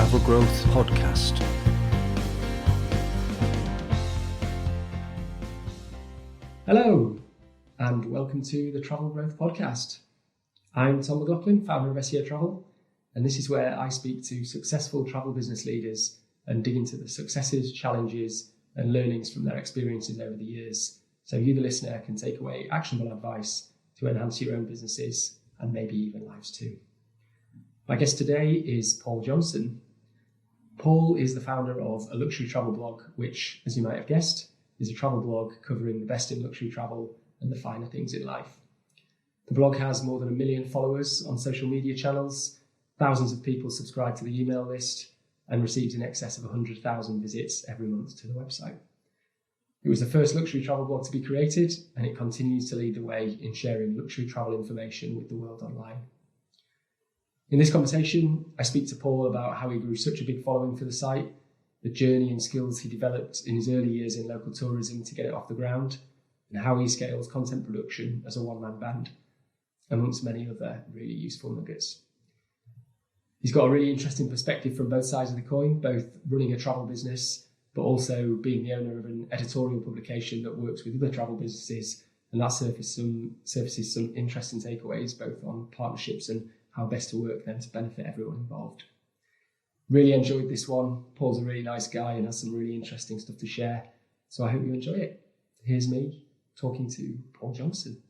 Travel Growth Podcast. Hello, and welcome to the Travel Growth Podcast. I'm Tom McLaughlin, founder of SEO Travel, and this is where I speak to successful travel business leaders and dig into the successes, challenges, and learnings from their experiences over the years, so you, the listener, can take away actionable advice to enhance your own businesses and maybe even lives too. My guest today is Paul Johnson. Paul is the founder of a luxury travel blog, which, as you might have guessed, is a travel blog covering the best in luxury travel and the finer things in life. The blog has more than 1 million followers on social media channels, thousands of people subscribe to the email list, and receives in excess of 100,000 visits every month to the website. It was the first luxury travel blog to be created, and it continues to lead the way in sharing luxury travel information with the world online. In this conversation, I speak to Paul about how he grew such a big following for the site, the journey and skills he developed in his early years in local tourism to get it off the ground, and how he scales content production as a one-man band, amongst many other really useful nuggets. He's got a really interesting perspective from both sides of the coin, both running a travel business, but also being the owner of an editorial publication that works with other travel businesses, and that surfaces some interesting takeaways, both on partnerships and how best to work them to benefit everyone involved. Really enjoyed this one. Paul's a really nice guy and has some really interesting stuff to share, so I hope you enjoy it. Here's me talking to Paul Johnson.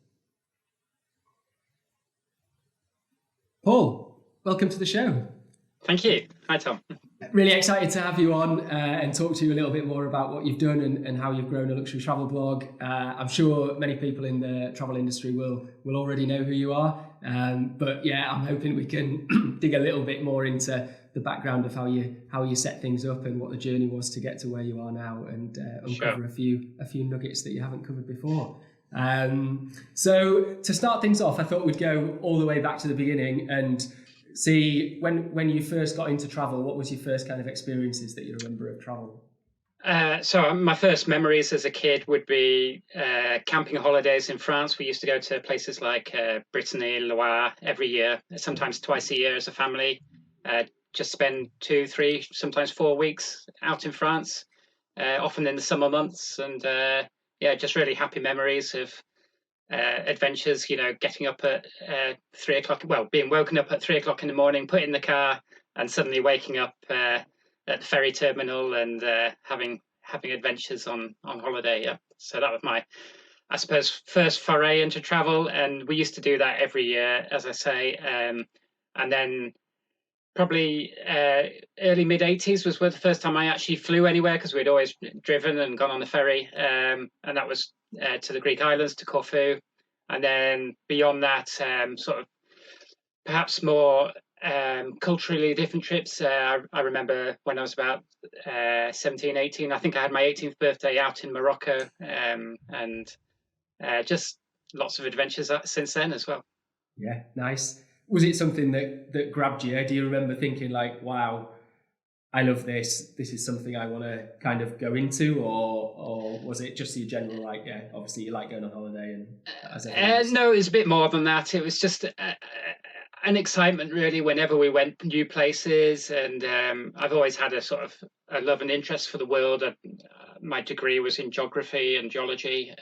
Paul, welcome to the show. Thank you. Hi, Tom. Really excited to have you on and talk to you a little bit more about what you've done and how you've grown a luxury travel blog. I'm sure many people in the travel industry will already know who you are. But yeah, I'm hoping we can dig a little bit more into the background of how you set things up and what the journey was to get to where you are now, and uncover a few nuggets that you haven't covered before. So to start things off, I thought we'd go all the way back to the beginning and see when you first got into travel. What was your first kind of experiences that you remember of travel? So my first memories as a kid would be camping holidays in France. We used to go to places like Brittany, Loire every year, sometimes twice a year as a family. Just spend 2, 3, sometimes 4 weeks out in France, often in the summer months. And just really happy memories of adventures, getting up at 3 o'clock, being woken up at 3 o'clock in the morning, put in the car and suddenly waking up at the ferry terminal and having adventures on holiday. Yeah. So that was my, I suppose, first foray into travel. And we used to do that every year, as I say. And then probably early mid-80s was the first time I actually flew anywhere, because we'd always driven and gone on the ferry. And that was to the Greek islands, to Corfu. And then beyond that, sort of perhaps more culturally different trips. I remember when I was about 17, 18, I think I had my 18th birthday out in Morocco, and just lots of adventures since then as well. Yeah, nice. Was it something that grabbed you? Do you remember thinking like, wow, I love this. This is something I want to kind of go into, or was it just your general, like, yeah, obviously you like going on holiday and no, it was a bit more than that. It was just an excitement really whenever we went new places, and I've always had a sort of a love and interest for the world. My degree was in geography and geology,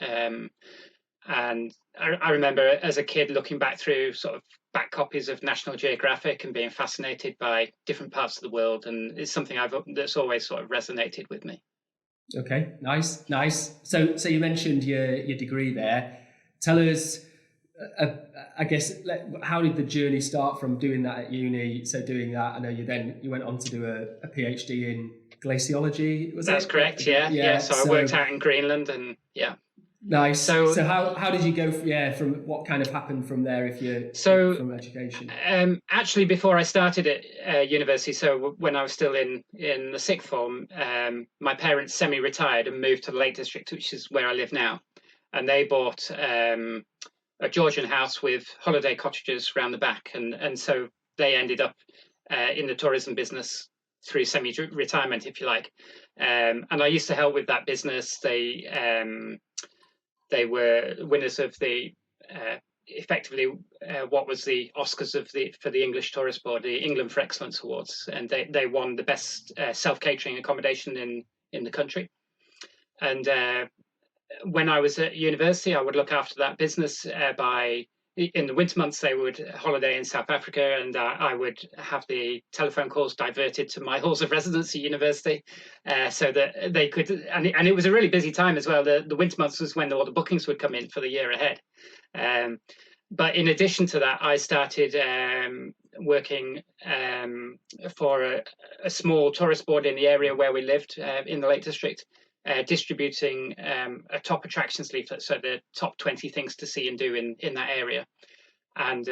and I remember as a kid looking back through sort of back copies of National Geographic and being fascinated by different parts of the world, and it's something that's always sort of resonated with me. Okay, nice. So you mentioned your degree there. Tell us, I guess, how did the journey start from doing that at uni? So doing that, I know you went on to do a PhD in glaciology. That's correct. Yeah. So I worked out in Greenland, and yeah. Nice. So how did you go from what kind of happened from there from education? Actually, before I started at university, so when I was still in the sixth form, my parents semi-retired and moved to the Lake District, which is where I live now. And they bought a Georgian house with holiday cottages around the back. And so they ended up in the tourism business through semi-retirement, if you like. And I used to help with that business. They were winners of the effectively what was the Oscars for the English Tourist Board, the England for Excellence Awards, and they won the best self-catering accommodation in the country. And when I was at university, I would look after that business in the winter months, they would holiday in South Africa, and I would have the telephone calls diverted to my halls of residence at university, so that they could. And it was a really busy time as well. The winter months was when all the bookings would come in for the year ahead. But in addition to that, I started working for a small tourist board in the area where we lived in the Lake District. Distributing a top attractions leaflet, so the top 20 things to see and do in that area. And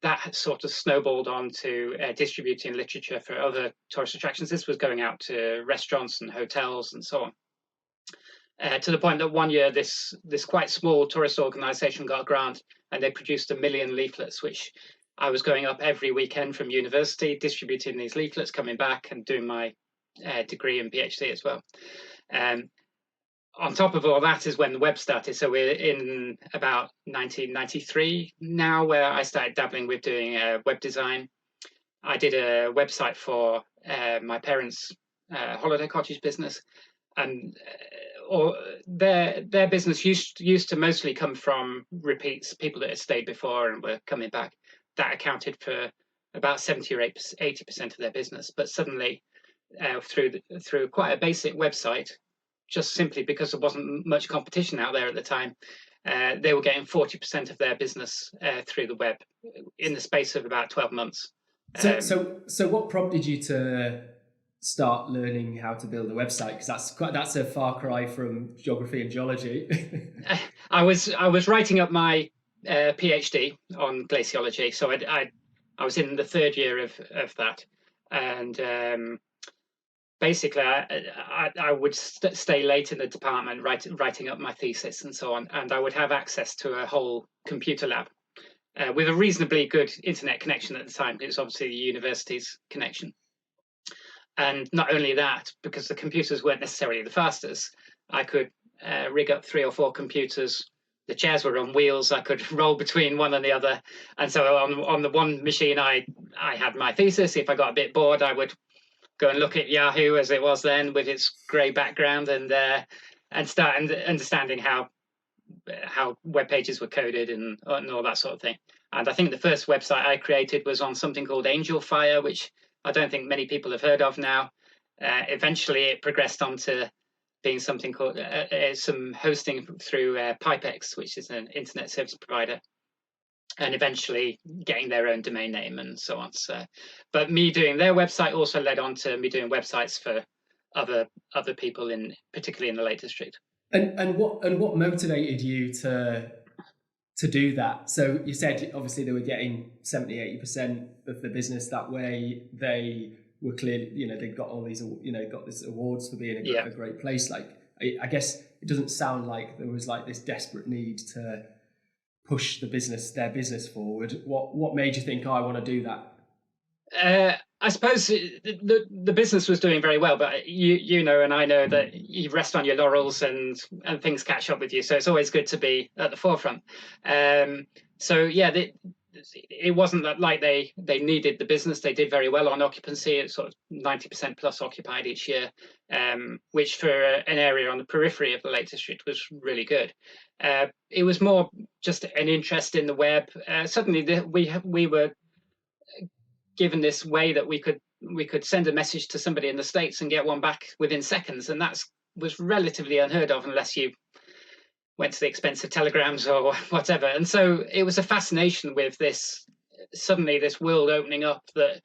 that sort of snowballed on to distributing literature for other tourist attractions. This was going out to restaurants and hotels and so on. To the point that one year, this quite small tourist organization got a grant, and they produced 1 million leaflets, which I was going up every weekend from university, distributing these leaflets, coming back and doing my degree and PhD as well. On top of all that is when the web started. So we're in about 1993 now, where I started dabbling with doing web design. I did a website for my parents' holiday cottage business, and their business used to mostly come from repeats, people that had stayed before and were coming back. That accounted for about 70 or 80% of their business. But suddenly, through quite a basic website, just simply because there wasn't much competition out there at the time, they were getting 40% of their business through the web in the space of about 12 months. So what prompted you to start learning how to build a website? Because that's a far cry from geography and geology. I was writing up my PhD on glaciology, so I was in the third year of that, and basically, I would stay late in the department writing up my thesis and so on, and I would have access to a whole computer lab with a reasonably good internet connection at the time. It was obviously the university's connection. And not only that, because the computers weren't necessarily the fastest, I could rig up 3 or 4 computers. The chairs were on wheels. I could roll between one and the other. And so on the one machine, I had my thesis. If I got a bit bored, I would go and look at Yahoo, as it was then, with its grey background, and start understanding how web pages were coded and all that sort of thing. And I think the first website I created was on something called Angel Fire, which I don't think many people have heard of now. Eventually, it progressed on to being something called some hosting through Pipex, which is an internet service provider, and eventually getting their own domain name and so on. So, but me doing their website also led on to me doing websites for other people, particularly in the Lake District. And what motivated you to do that? So you said obviously they were getting 70-80% of the business that way. They were clearly, they got all these, got this awards for being a great place. Like, I guess it doesn't sound like there was like this desperate need to push their business forward. What made you think, I want to do that? I suppose the business was doing very well, but you know, and I know that you rest on your laurels and things catch up with you. So it's always good to be at the forefront. So yeah, it wasn't that like they needed the business. They did very well on occupancy. It's sort of 90% plus occupied each year, which for an area on the periphery of the Lake District was really good. It was more just an interest in the web. Suddenly we were given this way that we could send a message to somebody in the States and get one back within seconds, and that was relatively unheard of unless you went to the expense of telegrams or whatever. And so it was a fascination with this world opening up that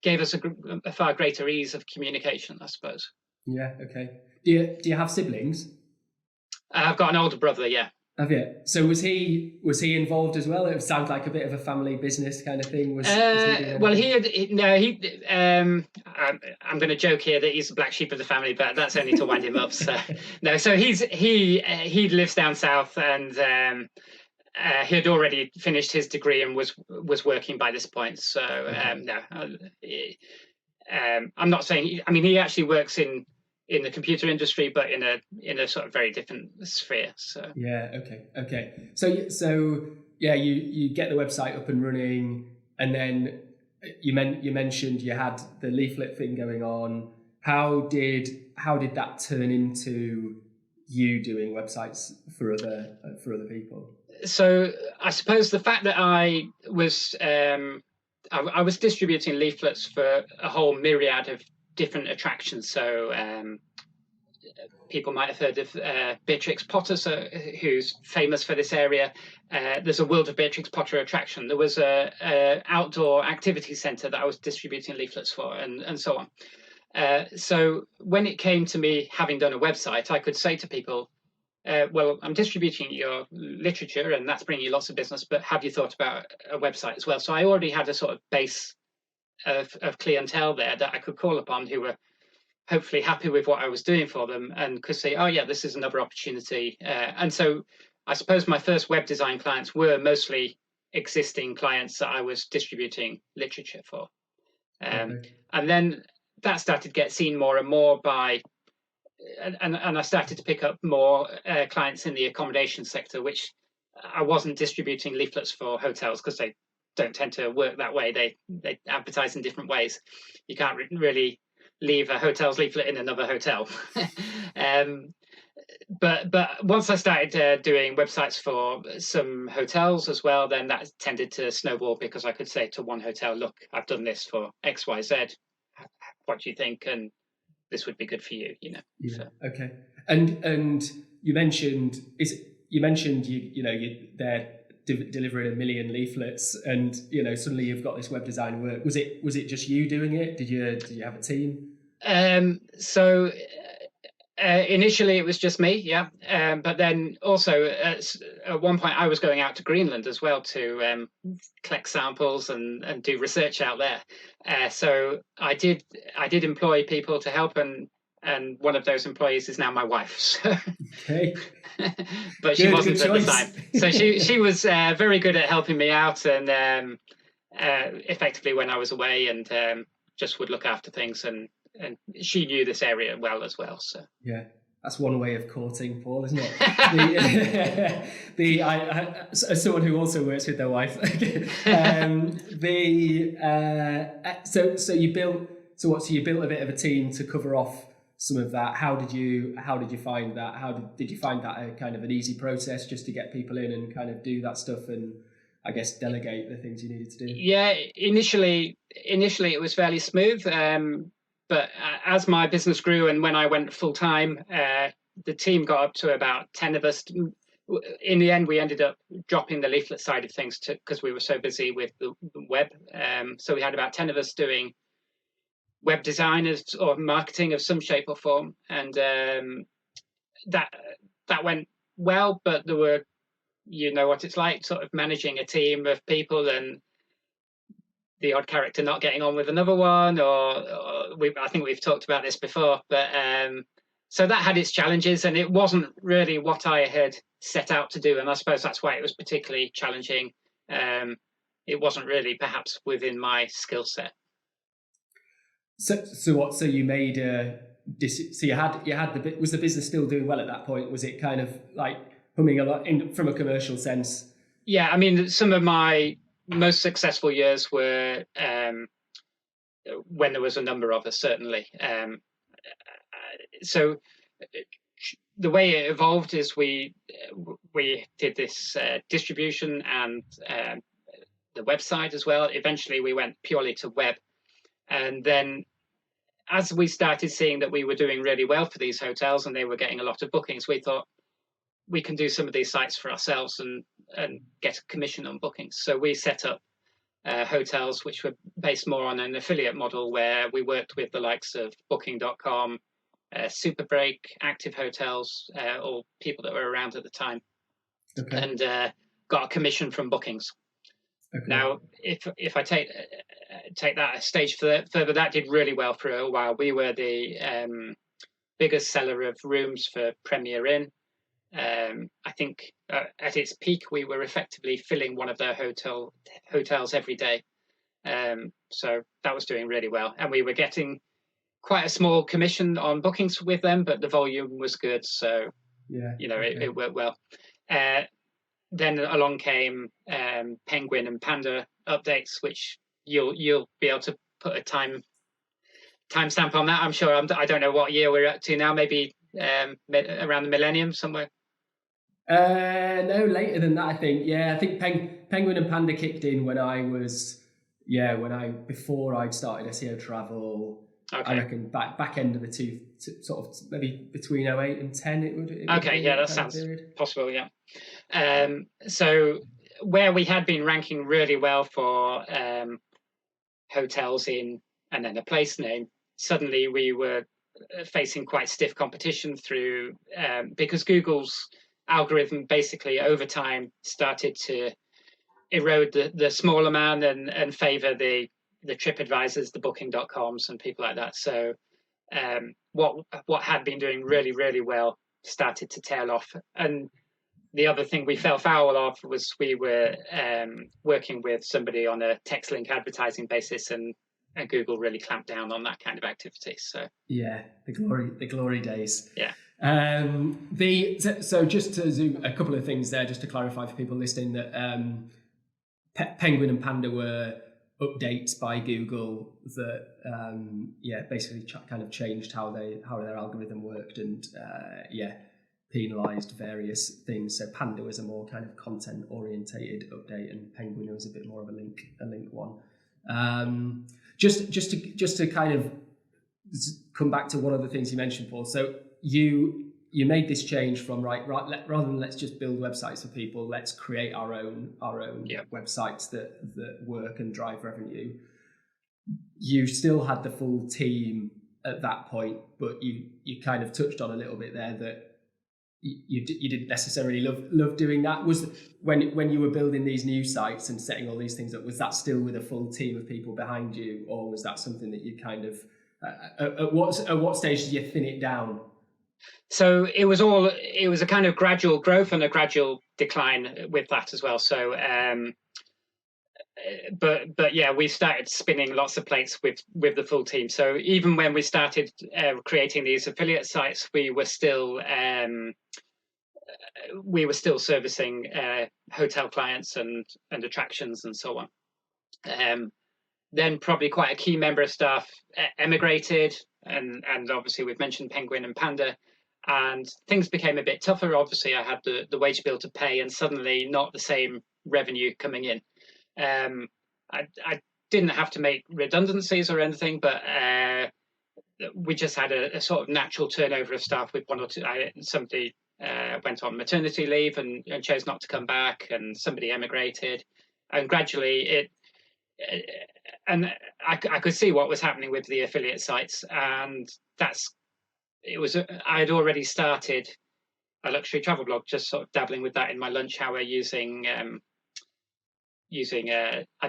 gave us a far greater ease of communication, I suppose. Yeah. Okay. Do you have siblings? I've got an older brother. Yeah. Have you? So was he involved as well? It sounds like a bit of a family business kind of thing. Was he well, I'm going to joke here that he's the black sheep of the family, but that's only to wind him up. So no, so he lives down south, and he had already finished his degree and was working by this point. So no, I'm not saying. I mean, he actually works in in the computer industry, but in a sort of very different sphere. So yeah, okay. So yeah, you get the website up and running, and then you mentioned you had the leaflet thing going on. How did that turn into you doing websites for other people? So I suppose the fact that I was distributing leaflets for a whole myriad of different attractions. So people might have heard of Beatrix Potter, who's famous for this area. There's a World of Beatrix Potter attraction. There was a outdoor activity centre that I was distributing leaflets for, and so on. So when it came to me having done a website, I could say to people, well, I'm distributing your literature and that's bringing you lots of business, but have you thought about a website as well? So I already had a sort of base of clientele there that I could call upon, who were hopefully happy with what I was doing for them and could say, oh yeah, this is another opportunity. And so I suppose my first web design clients were mostly existing clients that I was distributing literature for. And then that started to get seen more and more by, and I started to pick up more clients in the accommodation sector, which I wasn't distributing leaflets for hotels because they don't tend to work that way. They advertise in different ways. You can't really leave a hotel's leaflet in another hotel. But once I started doing websites for some hotels as well, then that tended to snowball because I could say to one hotel, look, I've done this for XYZ. What do you think? And this would be good for you, you know. Yeah. So. Okay. And you mentioned they're delivering 1 million leaflets, and suddenly you've got this web design work. Was it just you doing it? Did you have a team? So initially it was just me, yeah. But then also at one point I was going out to Greenland as well to collect samples and do research out there. So I did employ people to help, and one of those employees is now my wife. So. Okay. But she wasn't at the time. So she was very good at helping me out, and effectively when I was away, and just would look after things, and she knew this area well as well. So yeah, that's one way of courting, Paul, isn't it? As someone who also works with their wife, so you built a bit of a team to cover off some of that. How did you find that? Did you find that a kind of an easy process just to get people in and kind of do that stuff, and I guess delegate the things you needed to do? Yeah, initially it was fairly smooth. But as my business grew and when I went full time, the team got up to about 10 of us. In the end, we ended up dropping the leaflet side of things because we were so busy with the web. So we had about 10 of us doing web design or marketing of some shape or form. And that went well, but there were, you know what it's like, sort of managing a team of people and the odd character not getting on with another one, I think we've talked about this before, but so that had its challenges, and it wasn't really what I had set out to do, and I suppose that's why it was particularly challenging. It wasn't really perhaps within my skill set. So you made so you had was the business still doing well at that point? Was it kind of like humming a lot from a commercial sense? Yeah, I mean, some of my most successful years were when there was a number of us, certainly. So the way it evolved is we did this distribution and the website as well. Eventually we went purely to web, and then as we started seeing that we were doing really well for these hotels and they were getting a lot of bookings, we thought we can do some of these sites for ourselves and get a commission on bookings. So we set up hotels which were based more on an affiliate model, where we worked with the likes of Booking.com, Super Break, Active Hotels, or people that were around at the time, and got a commission from bookings. Okay. Now, if I take that a stage further, that did really well for a while. We were the biggest seller of rooms for Premier Inn. I think at its peak, we were effectively filling one of their hotels every day. So that was doing really well, and we were getting quite a small commission on bookings with them, but the volume was good, so it worked well. Then along came Penguin and Panda updates, which you'll be able to put a timestamp on that. I'm sure. I don't know what year we're up to now. Maybe around the millennium somewhere. No, later than that, I think. Yeah, I think Penguin and Panda kicked in when I was before I'd started SEO Travel. Okay. I reckon back end of the two, sort of maybe between 08 and 10 it would okay, yeah, that sounds possible, yeah. So where we had been ranking really well for hotels in and then a place name, suddenly we were facing quite stiff competition through because Google's algorithm basically over time started to erode the smaller man and favor the TripAdvisors, the Booking.coms and people like that. So what had been doing really, really well started to tail off. And the other thing we fell foul of was we were working with somebody on a text link advertising basis, and Google really clamped down on that kind of activity. So yeah, the glory days. Yeah. So just to zoom a couple of things there, just to clarify for people listening, that Penguin and Panda were updates by Google that basically kind of changed how their algorithm worked and penalized various things. So Panda was a more kind of content orientated update, and Penguin was a bit more of a link one. Just to kind of come back to one of the things you mentioned, Paul. So you made this change from rather than let's just build websites for people, let's create our own websites that work and drive revenue. You still had the full team at that point, but you kind of touched on a little bit there that you didn't necessarily love doing that. Was when you were building these new sites and setting all these things up, was that still with a full team of people behind you, or was that something that you kind of at what stage did you thin it down? So it was a kind of gradual growth and a gradual decline with that as well. So but yeah, we started spinning lots of plates with the full team. So even when we started creating these affiliate sites, we were still servicing hotel clients and attractions and so on. Then probably quite a key member of staff emigrated, and obviously we've mentioned Penguin and Panda, and things became a bit tougher. Obviously, I had the wage bill to pay, and suddenly not the same revenue coming in. I didn't have to make redundancies or anything, but we just had a sort of natural turnover of staff with one or two. Somebody went on maternity leave and chose not to come back, and somebody emigrated, and gradually and I could see what was happening with the affiliate sites, and I had already started a luxury travel blog, just sort of dabbling with that in my lunch hour using I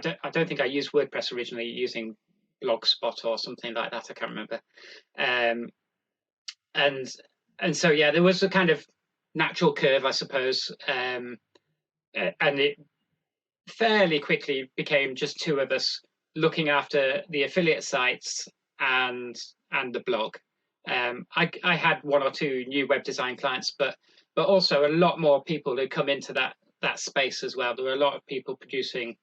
don't think I used WordPress originally, using Blogspot or something like that. I can't remember. And so yeah, there was a kind of natural curve, I suppose, and it fairly quickly became just two of us looking after the affiliate sites and the blog. I had one or two new web design clients, but also a lot more people who come into that space as well. There were a lot of people producing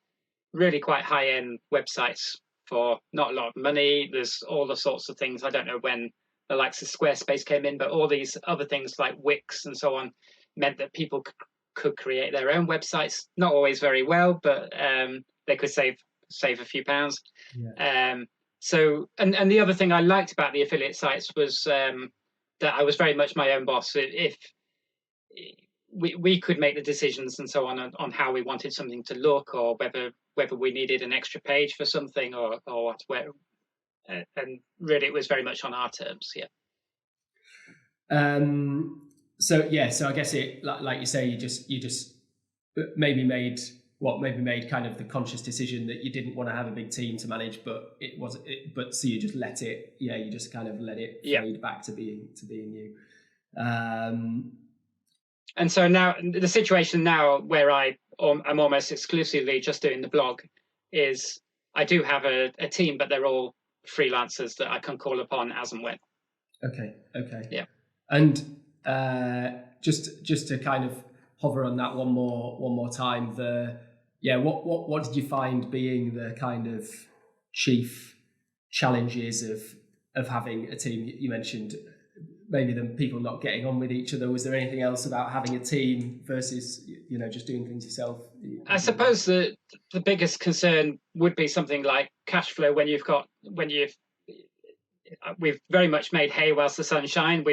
really quite high-end websites for not a lot of money. There's all the sorts of things. I don't know when the likes of Squarespace came in, but all these other things like Wix and so on meant that people could create their own websites. Not always very well, but they could save a few pounds. Yeah. So, and the other thing I liked about the affiliate sites was that I was very much my own boss. If we could make the decisions and so on how we wanted something to look, or whether we needed an extra page for something or what, and really it was very much on our terms. Yeah. So I guess it, like you say, you just maybe made kind of the conscious decision that you didn't want to have a big team to manage, but so you just let it, you just kind of let it fade back to being you. And so now the situation now where I'm almost exclusively just doing the blog is I do have a team, but they're all freelancers that I can call upon as and when. Okay. Yeah. And just to kind of hover on that one more time, what did you find being the kind of chief challenges of having a team? You mentioned maybe the people not getting on with each other. Was there anything else about having a team versus just doing things yourself? I suppose the biggest concern would be something like cash flow we've very much made hay whilst the sun shines.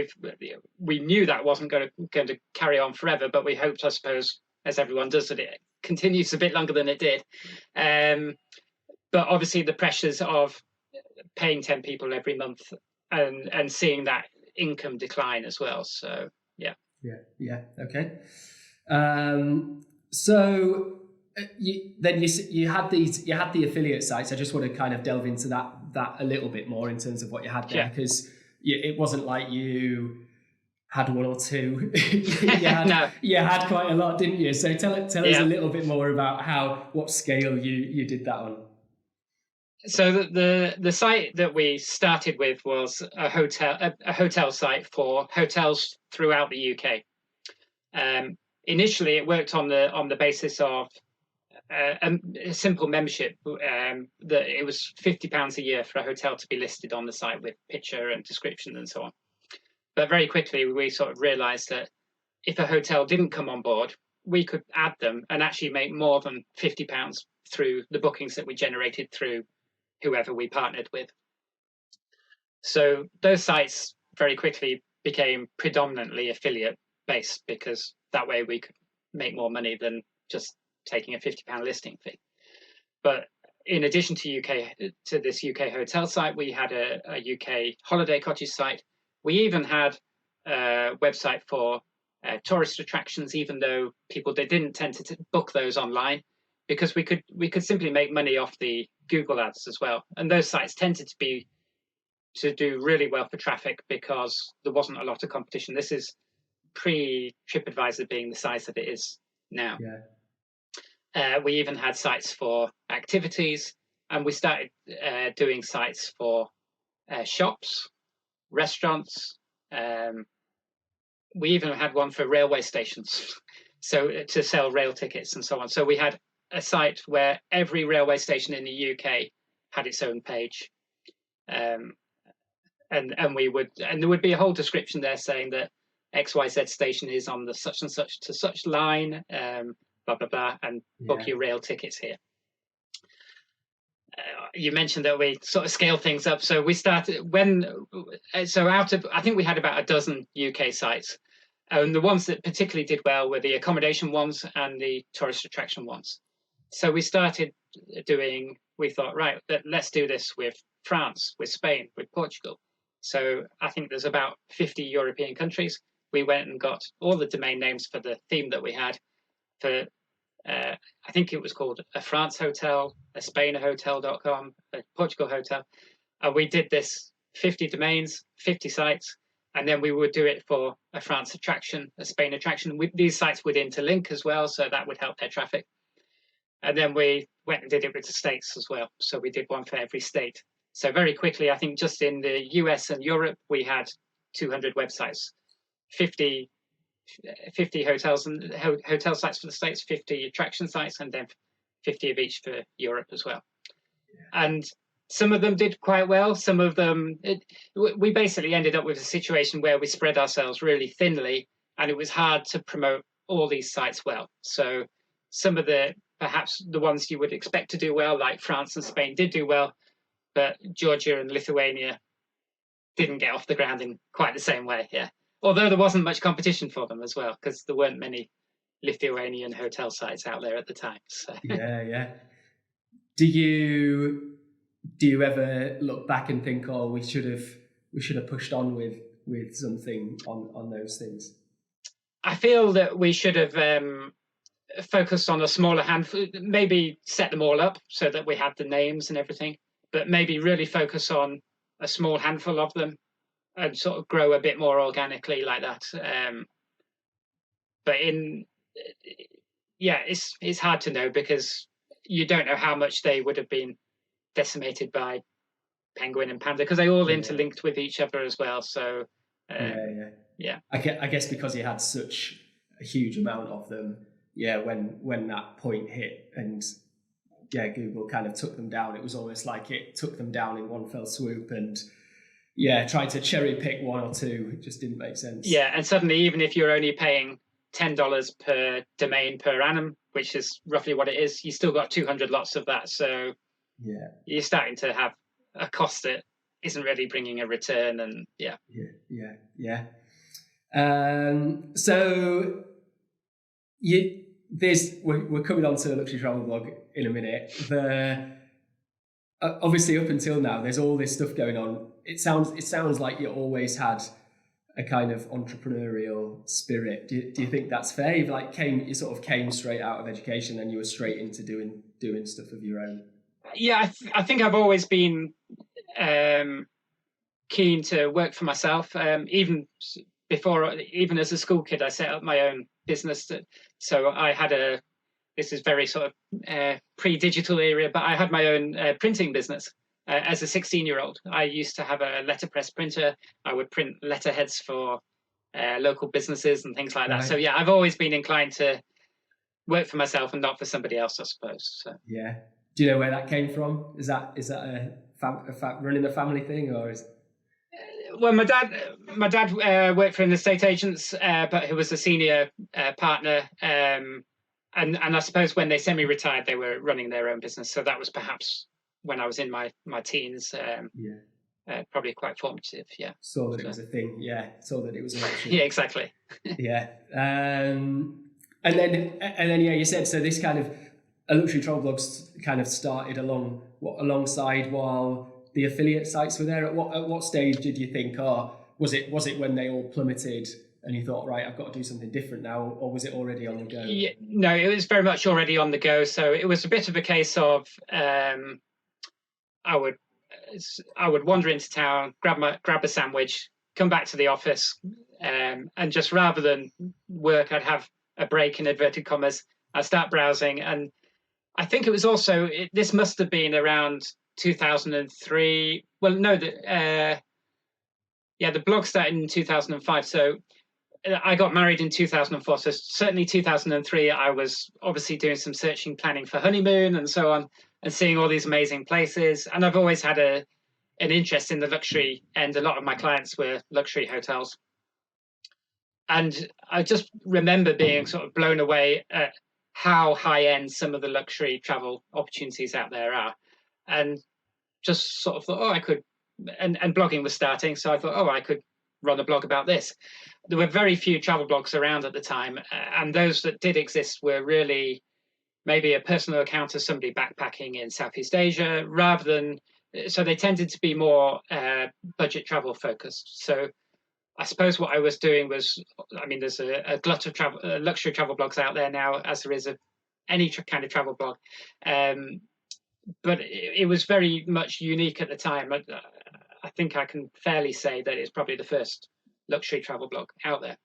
We knew that wasn't going to carry on forever, but we hoped, I suppose, as everyone does, that it continues a bit longer than it did. But obviously the pressures of paying 10 people every month and seeing that income decline as well. So yeah. Okay. So you had the affiliate sites. I just want to kind of delve into that a little bit more in terms of what you had there, because it wasn't like you had one or two. You had quite a lot, didn't you? So tell us a little bit more about what scale you did that on. So the site that we started with was a hotel site for hotels throughout the UK. Initially, it worked on the basis of a simple membership. That it was £50 a year for a hotel to be listed on the site with picture and description and so on. But very quickly, we sort of realised that if a hotel didn't come on board, we could add them and actually make more than £50 through the bookings that we generated through whoever we partnered with. So those sites very quickly became predominantly affiliate based, because that way we could make more money than just taking a £50 listing fee. But in addition to this UK hotel site, we had a UK holiday cottage site. We even had a website for tourist attractions, even though they didn't tend to book those online, because we could simply make money off the Google ads as well. And those sites tended to do really well for traffic because there wasn't a lot of competition. This is pre-TripAdvisor being the size that it is now. We even had sites for activities, and we started doing sites for shops, restaurants. We even had one for railway stations, so to sell rail tickets and so on. So we had a site where every railway station in the UK had its own page, and there would be a whole description there saying that XYZ station is on the such and such to such line, blah blah blah, and book your rail tickets here. You mentioned that we sort of scale things up, so we started I think we had about a dozen UK sites, and the ones that particularly did well were the accommodation ones and the tourist attraction ones. So we thought, right, let's do this with France, with Spain, with Portugal. So I think there's about 50 European countries. We went and got all the domain names for the theme that we had for, I think it was called a France hotel, a Spain hotel.com, a Portugal hotel. And we did this 50 domains, 50 sites, and then we would do it for a France attraction, a Spain attraction. These sites would interlink as well, so that would help their traffic. And then we went and did it with the states as well. So we did one for every state. So very quickly, I think just in the US and Europe, we had 200 websites, 50 hotels and hotel sites for the States, 50 attraction sites, and then 50 of each for Europe as well. And some of them did quite well. Some of them, we basically ended up with a situation where we spread ourselves really thinly, and it was hard to promote all these sites well. So some of perhaps the ones you would expect to do well, like France and Spain, did do well, but Georgia and Lithuania didn't get off the ground in quite the same way. Yeah. Although there wasn't much competition for them as well, because there weren't many Lithuanian hotel sites out there at the time. So. Yeah. Do you ever look back and think, oh, we should have pushed on with something on those things? I feel that we should have focused on a smaller handful, maybe set them all up so that we had the names and everything, but maybe really focus on a small handful of them and sort of grow a bit more organically like that. But it's hard to know, because you don't know how much they would have been decimated by Penguin and Panda, because they all interlinked with each other as well. So yeah. I guess because you had such a huge amount of them, when that point hit and Google kind of took them down, it was almost like it took them down in one fell swoop, and trying to cherry pick one or two, it just didn't make sense. Yeah, and suddenly, even if you're only paying $10 per domain per annum, which is roughly what it is, you still got 200 lots of that. So you're starting to have a cost that isn't really bringing a return, and so we're coming on to the luxury travel blog in a minute. Obviously, up until now, there's all this stuff going on. It sounds like you always had a kind of entrepreneurial spirit. Do you think that's fair? You sort of came straight out of education and you were straight into doing stuff of your own. Yeah, I think I've always been keen to work for myself. Even as a school kid, I set up my own business. So I had this is very sort of pre-digital era, but I had my own printing business. As a 16-year-old, I used to have a letterpress printer. I would print letterheads for local businesses and things like that. So I've always been inclined to work for myself and not for somebody else, I suppose. So. Yeah. Do you know where that came from? Is that a running a family thing, or is? Well, my dad worked for an estate agents, but he was a senior partner, and I suppose when they semi-retired, they were running their own business. So that was perhaps when I was in my teens. Probably quite formative. Yeah. Saw that it was a thing. Yeah. Saw that it was an option. Yeah, exactly. Yeah. And then you said, so this kind of a luxury travel blogs kind of started alongside while the affiliate sites were there. At what stage did you think, was it when they all plummeted and you thought, right, I've got to do something different now, or was it already on the go? Yeah, no, it was very much already on the go. So it was a bit of a case of I would wander into town, grab a sandwich, come back to the office, and just rather than work, I'd have a break in inverted commas. I'd start browsing, and I think it was also this must have been around 2003. Well, no, the blog started in 2005. So I got married in 2004. So certainly 2003, I was obviously doing some searching, planning for honeymoon and so on, and seeing all these amazing places. And I've always had an interest in the luxury, and a lot of my clients were luxury hotels. And I just remember being sort of blown away at how high end some of the luxury travel opportunities out there are. And just sort of thought, I could, and blogging was starting. So I thought, I could run a blog about this. There were very few travel blogs around at the time. And those that did exist were really maybe a personal account of somebody backpacking in Southeast Asia, so they tended to be more budget travel focused. So I suppose what I was doing was, there's a glut of luxury travel blogs out there now, as there is of any kind of travel blog. But it was very much unique at the time. I think I can fairly say that it's probably the first luxury travel blog out there.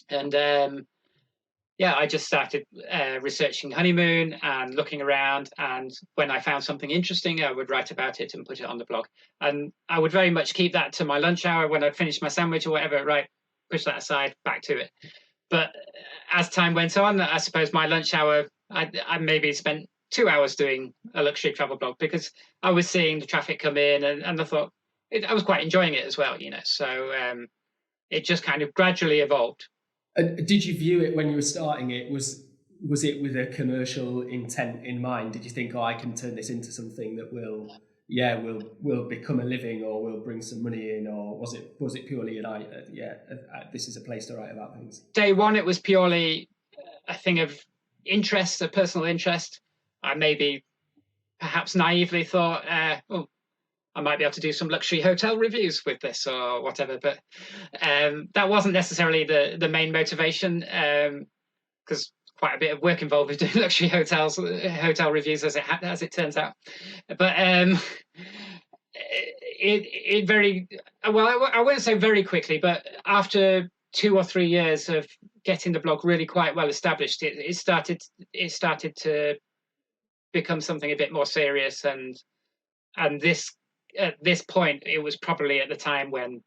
And I just started researching honeymoon and looking around. And when I found something interesting, I would write about it and put it on the blog. And I would very much keep that to my lunch hour when I finished my sandwich or whatever, right, push that aside, back to it. But as time went on, I suppose my lunch hour, I maybe spent 2 hours doing a luxury travel blog because I was seeing the traffic come in, and I thought I was quite enjoying it as well, So it just kind of gradually evolved. Did you view it when you were starting it? Was it with a commercial intent in mind? Did you think, I can turn this into something that will become a living or will bring some money in, or was it purely this is a place to write about things? Day one, it was purely a thing of interest, a personal interest. I maybe perhaps naively thought, I might be able to do some luxury hotel reviews with this or whatever, but that wasn't necessarily the main motivation, because quite a bit of work involved with doing luxury hotel reviews, as it turns out. But it very well. I won't say very quickly, but after 2 or 3 years of getting the blog really quite well established, it started to become something a bit more serious, and this at this point, it was probably at the time when,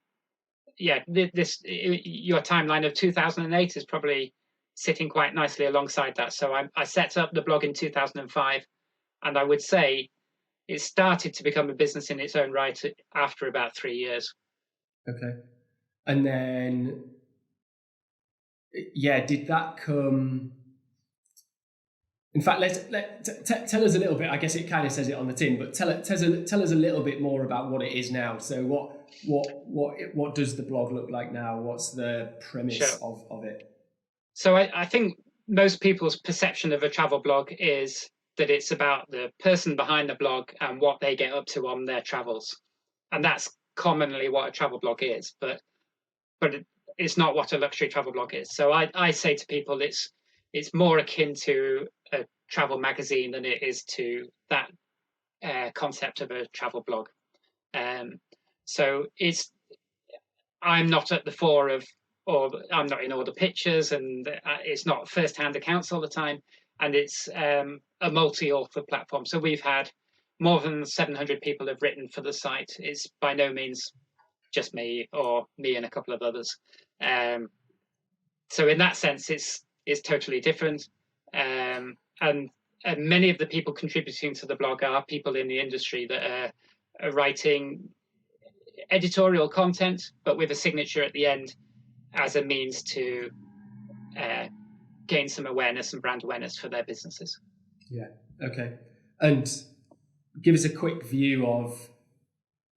your timeline of 2008 is probably sitting quite nicely alongside that. So I set up the blog in 2005, and I would say it started to become a business in its own right after about 3 years. Okay. And then, did that come... In fact, tell us a little bit. I guess it kind of says it on the tin, but tell us a little bit more about what it is now. So what does the blog look like now? What's the premise of it? So I think most people's perception of a travel blog is that it's about the person behind the blog and what they get up to on their travels, and that's commonly what a travel blog is. But it's not what a luxury travel blog is. So I say to people, it's more akin to a travel magazine than it is to that concept of a travel blog. So I'm not at the fore of, or I'm not in all the pictures, and it's not first-hand accounts all the time, and it's a multi-author platform. So we've had more than 700 people have written for the site. It's by no means just me and a couple of others. So in that sense, it's totally different. And many of the people contributing to the blog are people in the industry that are writing editorial content, but with a signature at the end as a means to gain some awareness and brand awareness for their businesses. Yeah. Okay. And give us a quick view of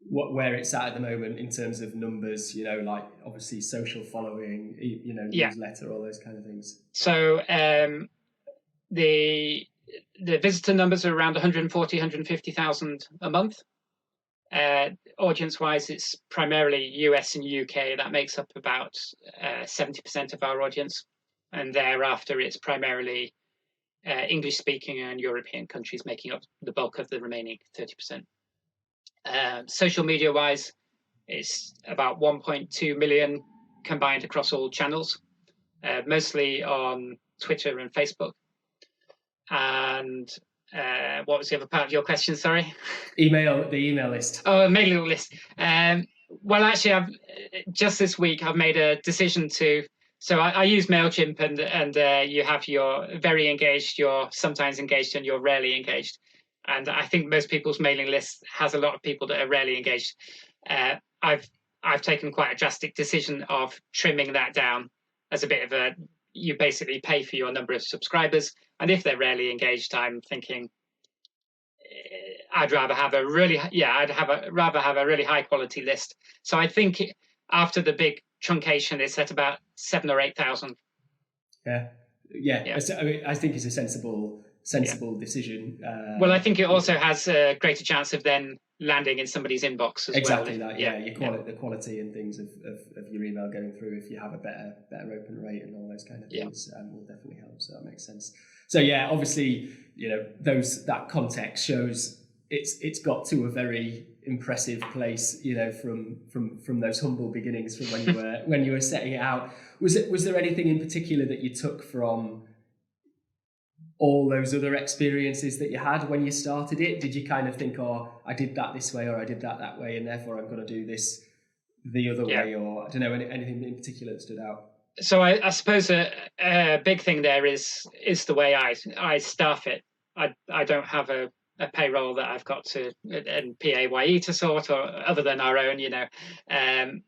where it's at the moment in terms of numbers, like obviously social following, newsletter, all those kind of things. So the visitor numbers are around 140, 150,000 a month. Audience-wise, it's primarily US and UK. That makes up about 70% of our audience. And thereafter, it's primarily English-speaking and European countries making up the bulk of the remaining 30%. Social media-wise, it's about 1.2 million combined across all channels, mostly on Twitter and Facebook. And what was the other part of your question? Sorry. The email list. Oh, a mailing list. Well, actually, just this week I've made a decision to. So I use MailChimp, and you have your very engaged, your sometimes engaged, and you're rarely engaged. And I think most people's mailing list has a lot of people that are rarely engaged. I've taken quite a drastic decision of trimming that down as a bit of a. You basically pay for your number of subscribers, and if they're rarely engaged, I'm thinking I'd rather have a really high quality list. So I think after the big truncation, it's at about 7,000 or 8,000. Yeah. I think it's a sensible decision. Well, I think it also has a greater chance of then landing in somebody's inbox as exactly well. Exactly that. The quality and things of your email going through, if you have a better open rate and all those kind of things, will definitely help. So that makes sense. So obviously, that context shows it's got to a very impressive place, from those humble beginnings, from when you were setting it out. Was there anything in particular that you took from all those other experiences that you had when you started it? Did you kind of think, I did that this way, or I did that way, and therefore I'm going to do this the other way, or I don't know, anything in particular that stood out? So I suppose a big thing there is the way I staff it. I don't have a payroll that I've got to and PAYE to sort, or other than our own,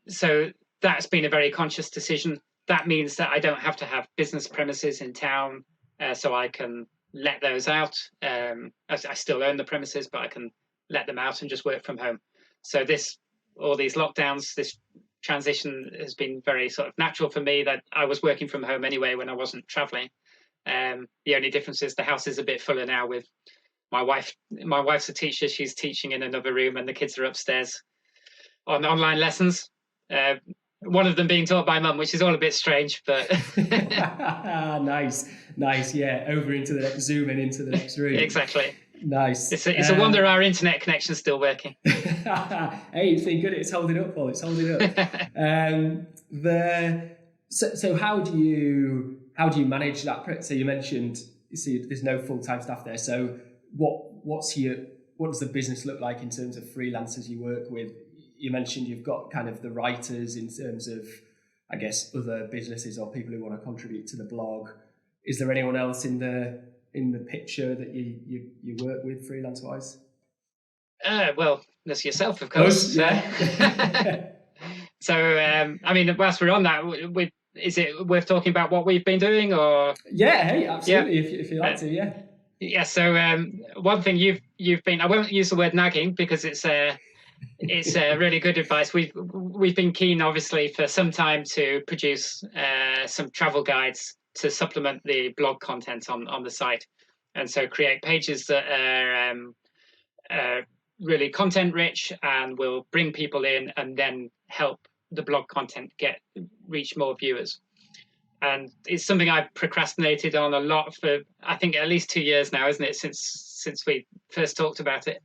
so that's been a very conscious decision. That means that I don't have to have business premises in town, so I can let those out. I still own the premises, but I can let them out and just work from home. So all these lockdowns, this transition has been very sort of natural for me, that I was working from home anyway when I wasn't traveling. The only difference is the house is a bit fuller now with my wife. My wife's a teacher. She's teaching in another room, and the kids are upstairs on online lessons. One of them being taught by mum, which is all a bit strange, but nice. Yeah, over into the next, zooming into the next room. Exactly. Nice. It's a wonder our internet connection's still working. Hey, it's been good. It's holding up, Paul. It's holding up. So how do you manage that? So you mentioned, there's no full-time staff there. So what's your the business look like in terms of freelancers you work with? You mentioned you've got kind of the writers in terms of, I guess, other businesses or people who want to contribute to the blog. Is there anyone else in the picture that you work with freelance wise? Well, there's yourself, of course. Yeah. So, I mean, whilst we're on that, is it worth talking about what we've been doing, or? Yeah, hey, absolutely. If you like to, yeah. Yeah. So, one thing you've been, I won't use the word nagging because it's really good advice. We've been keen, obviously, for some time to produce some travel guides to supplement the blog content on the site, and so create pages that are really content rich and will bring people in and then help the blog content reach more viewers. And it's something I've procrastinated on a lot for, I think, at least 2 years now, isn't it, since we first talked about it.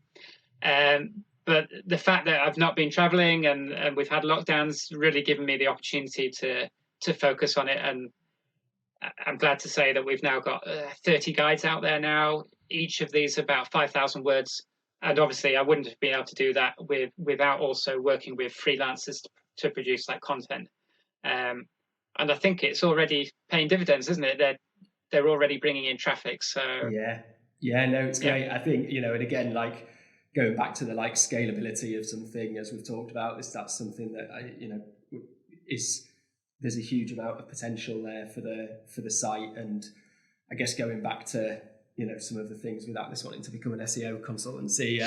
But the fact that I've not been traveling and we've had lockdowns really given me the opportunity to focus on it. And I'm glad to say that we've now got 30 guides out there now. Each of these about 5,000 words. And obviously I wouldn't have been able to do that without also working with freelancers to produce that content. And I think it's already paying dividends, isn't it? They're already bringing in traffic. So no, it's great. I think, and again, like going back to the like scalability of something, as we've talked about, that's something that there's a huge amount of potential there for the site. And I guess going back to some of the things without this wanting to become an SEO consultancy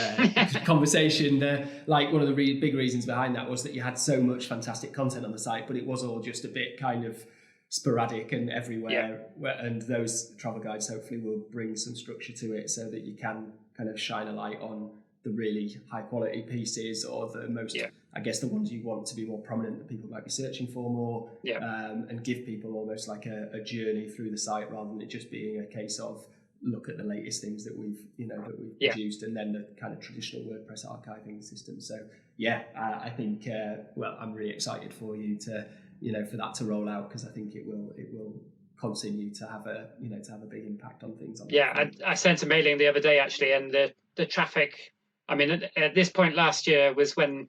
conversation, like one of the big reasons behind that was that you had so much fantastic content on the site, but it was all just a bit kind of sporadic and everywhere. And those travel guides hopefully will bring some structure to it so that you can kind of shine a light on the really high quality pieces, or the most, I guess, the ones you want to be more prominent that people might be searching for more, and give people almost like a journey through the site rather than it just being a case of look at the latest things that we've produced, and then the kind of traditional WordPress archiving system. So I think I'm really excited for you to for that to roll out, because I think it will continue to have a big impact on things. I sent a mailing the other day actually, and the traffic, I mean, at this point last year was when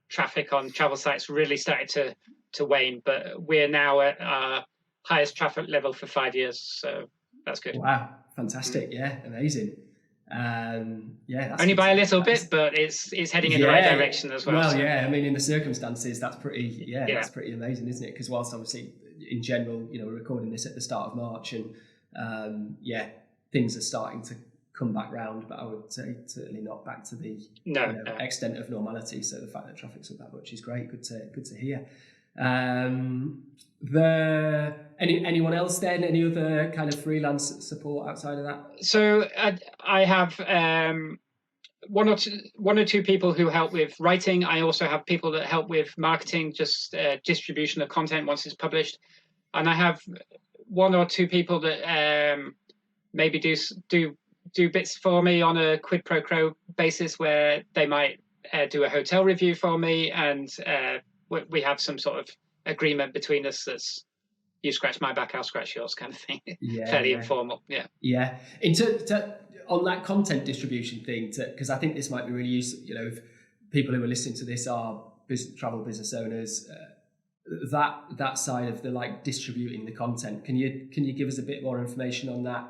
traffic on travel sites really started to wane, but we're now at our highest traffic level for 5 years, so that's good. Wow, fantastic! Yeah, amazing. That's only by a little bit, but it's heading in the right direction as well. Well, I mean, in the circumstances, that's pretty amazing, isn't it? Because whilst obviously in general, we're recording this at the start of March, and things are starting to come back round, but I would say certainly not back to the extent of normality. So the fact that traffic's up that much is great. Good to hear. Anyone else then? Any other kind of freelance support outside of that? So I have one or two people who help with writing. I also have people that help with marketing, just distribution of content once it's published. And I have one or two people that maybe do bits for me on a quid pro quo basis, where they might do a hotel review for me, and we have some sort of agreement between us that's you scratch my back, I'll scratch yours kind of thing. Fairly informal. On that content distribution thing, because I think this might be really useful, if people who are listening to this are travel business owners, that side of the like distributing the content, can you give us a bit more information on that?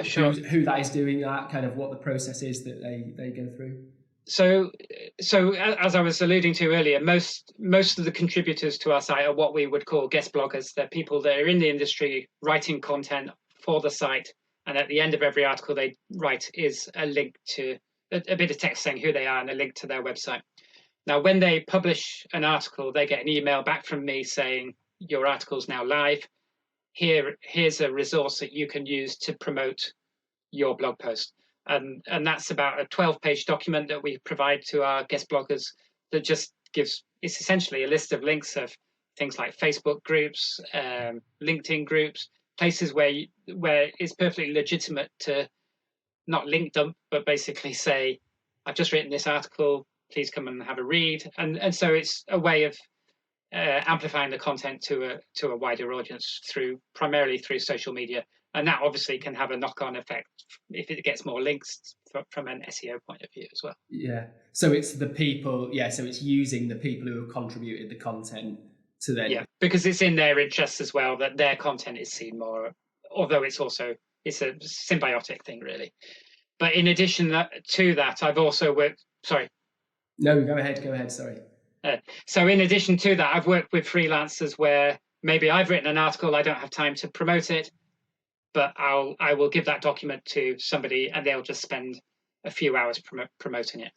Sure. Who that is doing that, kind of what the process is that they go through? So as I was alluding to earlier, most of the contributors to our site are what we would call guest bloggers. They're people that are in the industry writing content for the site, and at the end of every article they write is a link to a bit of text saying who they are and a link to their website. Now, when they publish an article, they get an email back from me saying your article's now live. Here's a resource that you can use to promote your blog post. And that's about a 12-page document that we provide to our guest bloggers that just it's essentially a list of links of things like Facebook groups, LinkedIn groups, places where it's perfectly legitimate to not link dump, but basically say, I've just written this article, please come and have a read. And so it's a way of amplifying the content to a wider audience primarily through social media. And that obviously can have a knock-on effect if it gets more links from an SEO point of view as well. Yeah. So it's the people, so it's using the people who have contributed the content to then... Yeah, because it's in their interests as well that their content is seen more, although it's a symbiotic thing, really. But in addition to that, I've also worked... Sorry. No, go ahead, sorry. So in addition to that, I've worked with freelancers where maybe I've written an article, I don't have time to promote it, but I will give that document to somebody and they'll just spend a few hours promoting it.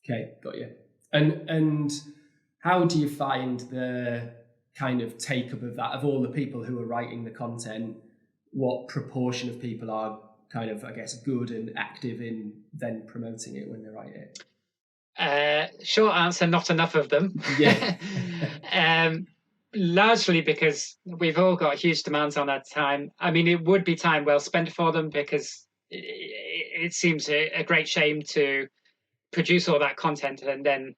Okay, got you. And how do you find the kind of take-up of that, of all the people who are writing the content? What proportion of people are kind of, I guess, good and active in then promoting it when they write it? Short answer, not enough of them. Yeah. Largely because we've all got huge demands on our time. I mean, it would be time well spent for them, because it seems a great shame to produce all that content and then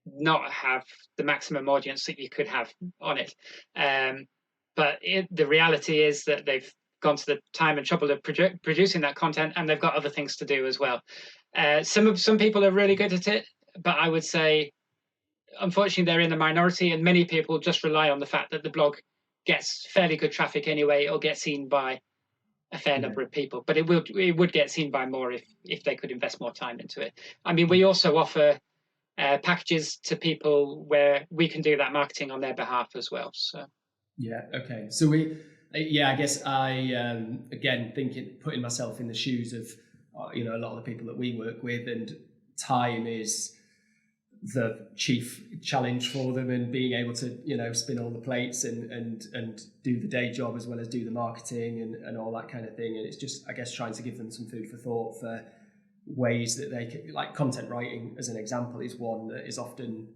not have the maximum audience that you could have on it. But the reality is that they've gone to the time and trouble of producing that content, and they've got other things to do as well. Some people are really good at it, but I would say, unfortunately, they're in the minority, and many people just rely on the fact that the blog gets fairly good traffic anyway, or gets seen by a fair number of people. But it would get seen by more if they could invest more time into it. I mean, we also offer packages to people where we can do that marketing on their behalf as well. So yeah, okay. So I guess I again putting myself in the shoes of a lot of the people that we work with, and time is the chief challenge for them, and being able to spin all the plates and do the day job as well as do the marketing and all that kind of thing. And it's just, I guess, trying to give them some food for thought for ways that they can, like content writing as an example is one that is often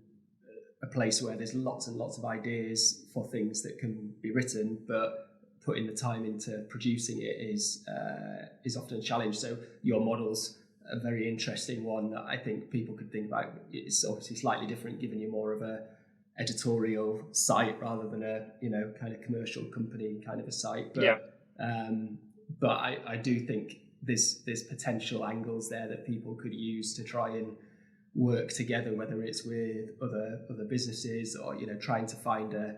a place where there's lots and lots of ideas for things that can be written, but putting the time into producing it is often a challenge. So your model's a very interesting one that I think people could think about. It's obviously slightly different, given you more of a editorial site rather than a kind of commercial company kind of a site. But but I do think there's potential angles there that people could use to try and work together, whether it's with other businesses or trying to find a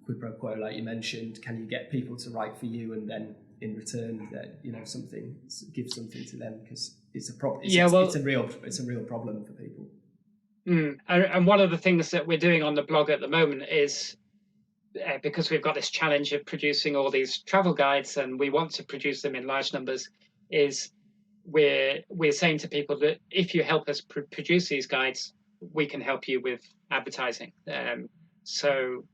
quid pro quo, like you mentioned. Can you get people to write for you, and then in return that give something to them, because it's a problem. It's a real problem for people. And one of the things that we're doing on the blog at the moment is, because we've got this challenge of producing all these travel guides, and we want to produce them in large numbers, is we're saying to people that if you help us produce these guides, we can help you with advertising. So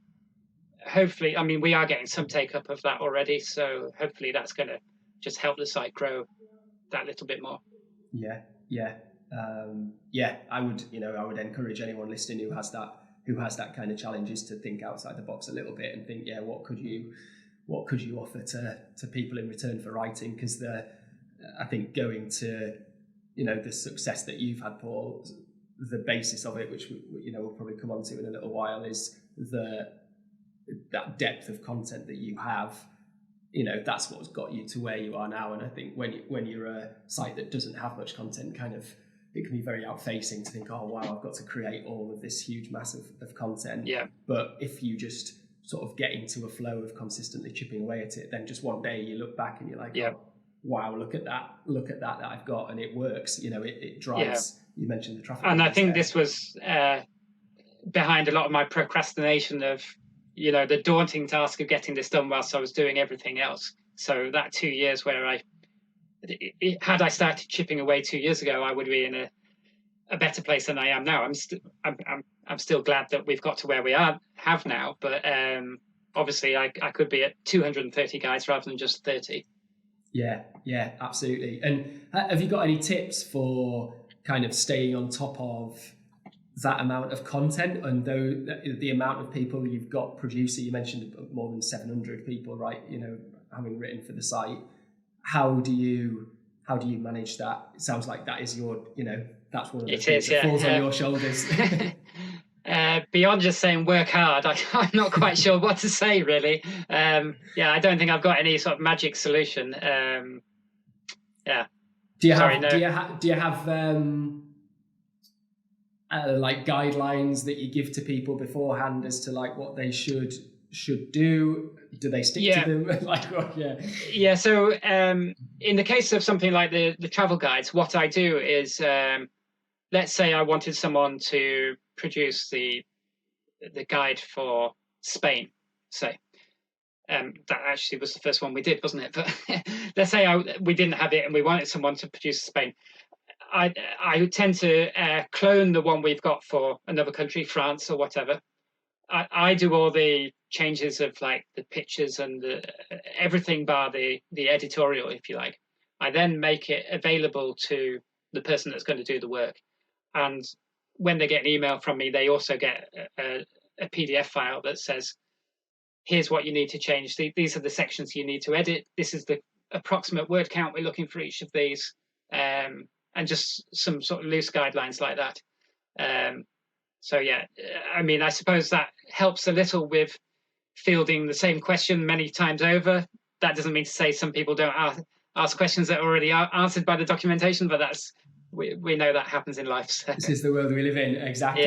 hopefully, I mean, we are getting some take up of that already, so hopefully that's going to just help the site grow that little bit more. I would encourage anyone listening who has that kind of challenges to think outside the box a little bit and think, what could you offer to people in return for writing? Because I think going to the success that you've had, Paul, the basis of it, which we'll probably come on to in a little while, is that depth of content that you have. That's what's got you to where you are now. And I think when you're a site that doesn't have much content, it can be very outfacing to think, oh wow, I've got to create all of this huge mass of content. Yeah. But if you just sort of get into a flow of consistently chipping away at it, then just one day you look back and you're like, oh, wow, look at that I've got, and it works. It drives. Yeah. You mentioned the traffic. And I think this was behind a lot of my procrastination of, the daunting task of getting this done whilst I was doing everything else. So that 2 years where had I started chipping away 2 years ago, I would be in a better place than I am now. I'm still glad that we've got to where we have now, but obviously I could be at 230 guides rather than just 30. Yeah, absolutely. And have you got any tips for kind of staying on top of that amount of content, and the amount of people you've got producing? You mentioned more than 700 people, right? Having written for the site. How do you manage that? It sounds like that is your, that's one of the things that falls on your shoulders. beyond just saying work hard, I'm not quite sure what to say, really. I don't think I've got any sort of magic solution. Do you Sorry, have no. do you have like guidelines that you give to people beforehand as to like what they should do? Do they stick to them? Yeah. So in the case of something like the travel guides, what I do is, let's say I wanted someone to produce the guide for Spain, say. That actually was the first one we did, wasn't it? But let's say we didn't have it and we wanted someone to produce Spain. I would tend to clone the one we've got for another country, France or whatever. I do all the changes of like the pictures and everything bar the editorial, if you like. I then make it available to the person that's going to do the work. And when they get an email from me, they also get a PDF file that says, here's what you need to change. These are the sections you need to edit. This is the approximate word count we're looking for each of these. And just some sort of loose guidelines like that. I suppose that helps a little with fielding the same question many times over. That doesn't mean to say some people don't ask questions that are already answered by the documentation, but we know that happens in life. So. This is the world we live in, exactly.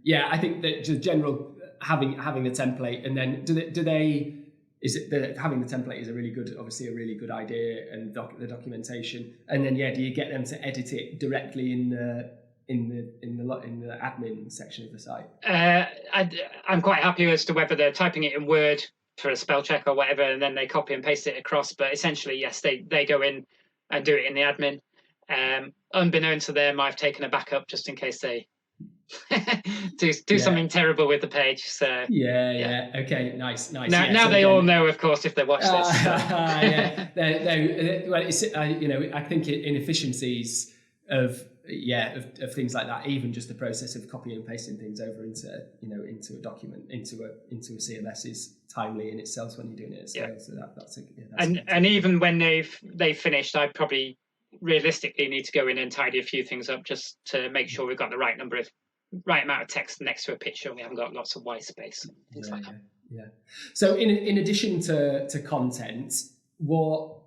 Yeah. I think that just general having the template, and then having the template is a really good idea, and the documentation, and then do you get them to edit it directly in the admin section of the site? I'm quite happy as to whether they're typing it in Word for a spell check or whatever, and then they copy and paste it across. But essentially, yes, they go in and do it in the admin. Unbeknownst to them, I've taken a backup just in case they do something terrible with the page. So okay, nice. Now they all know, of course, if they watch this. So. I think inefficiencies of things like that, even just the process of copying and pasting things over into a document, into a CMS is timely in itself when you're doing it at scale. So and even when they've finished, I probably realistically need to go in and tidy a few things up just to make sure we've got the right amount of text next to a picture and we haven't got lots of white space, things like that. Yeah. So in addition to content, what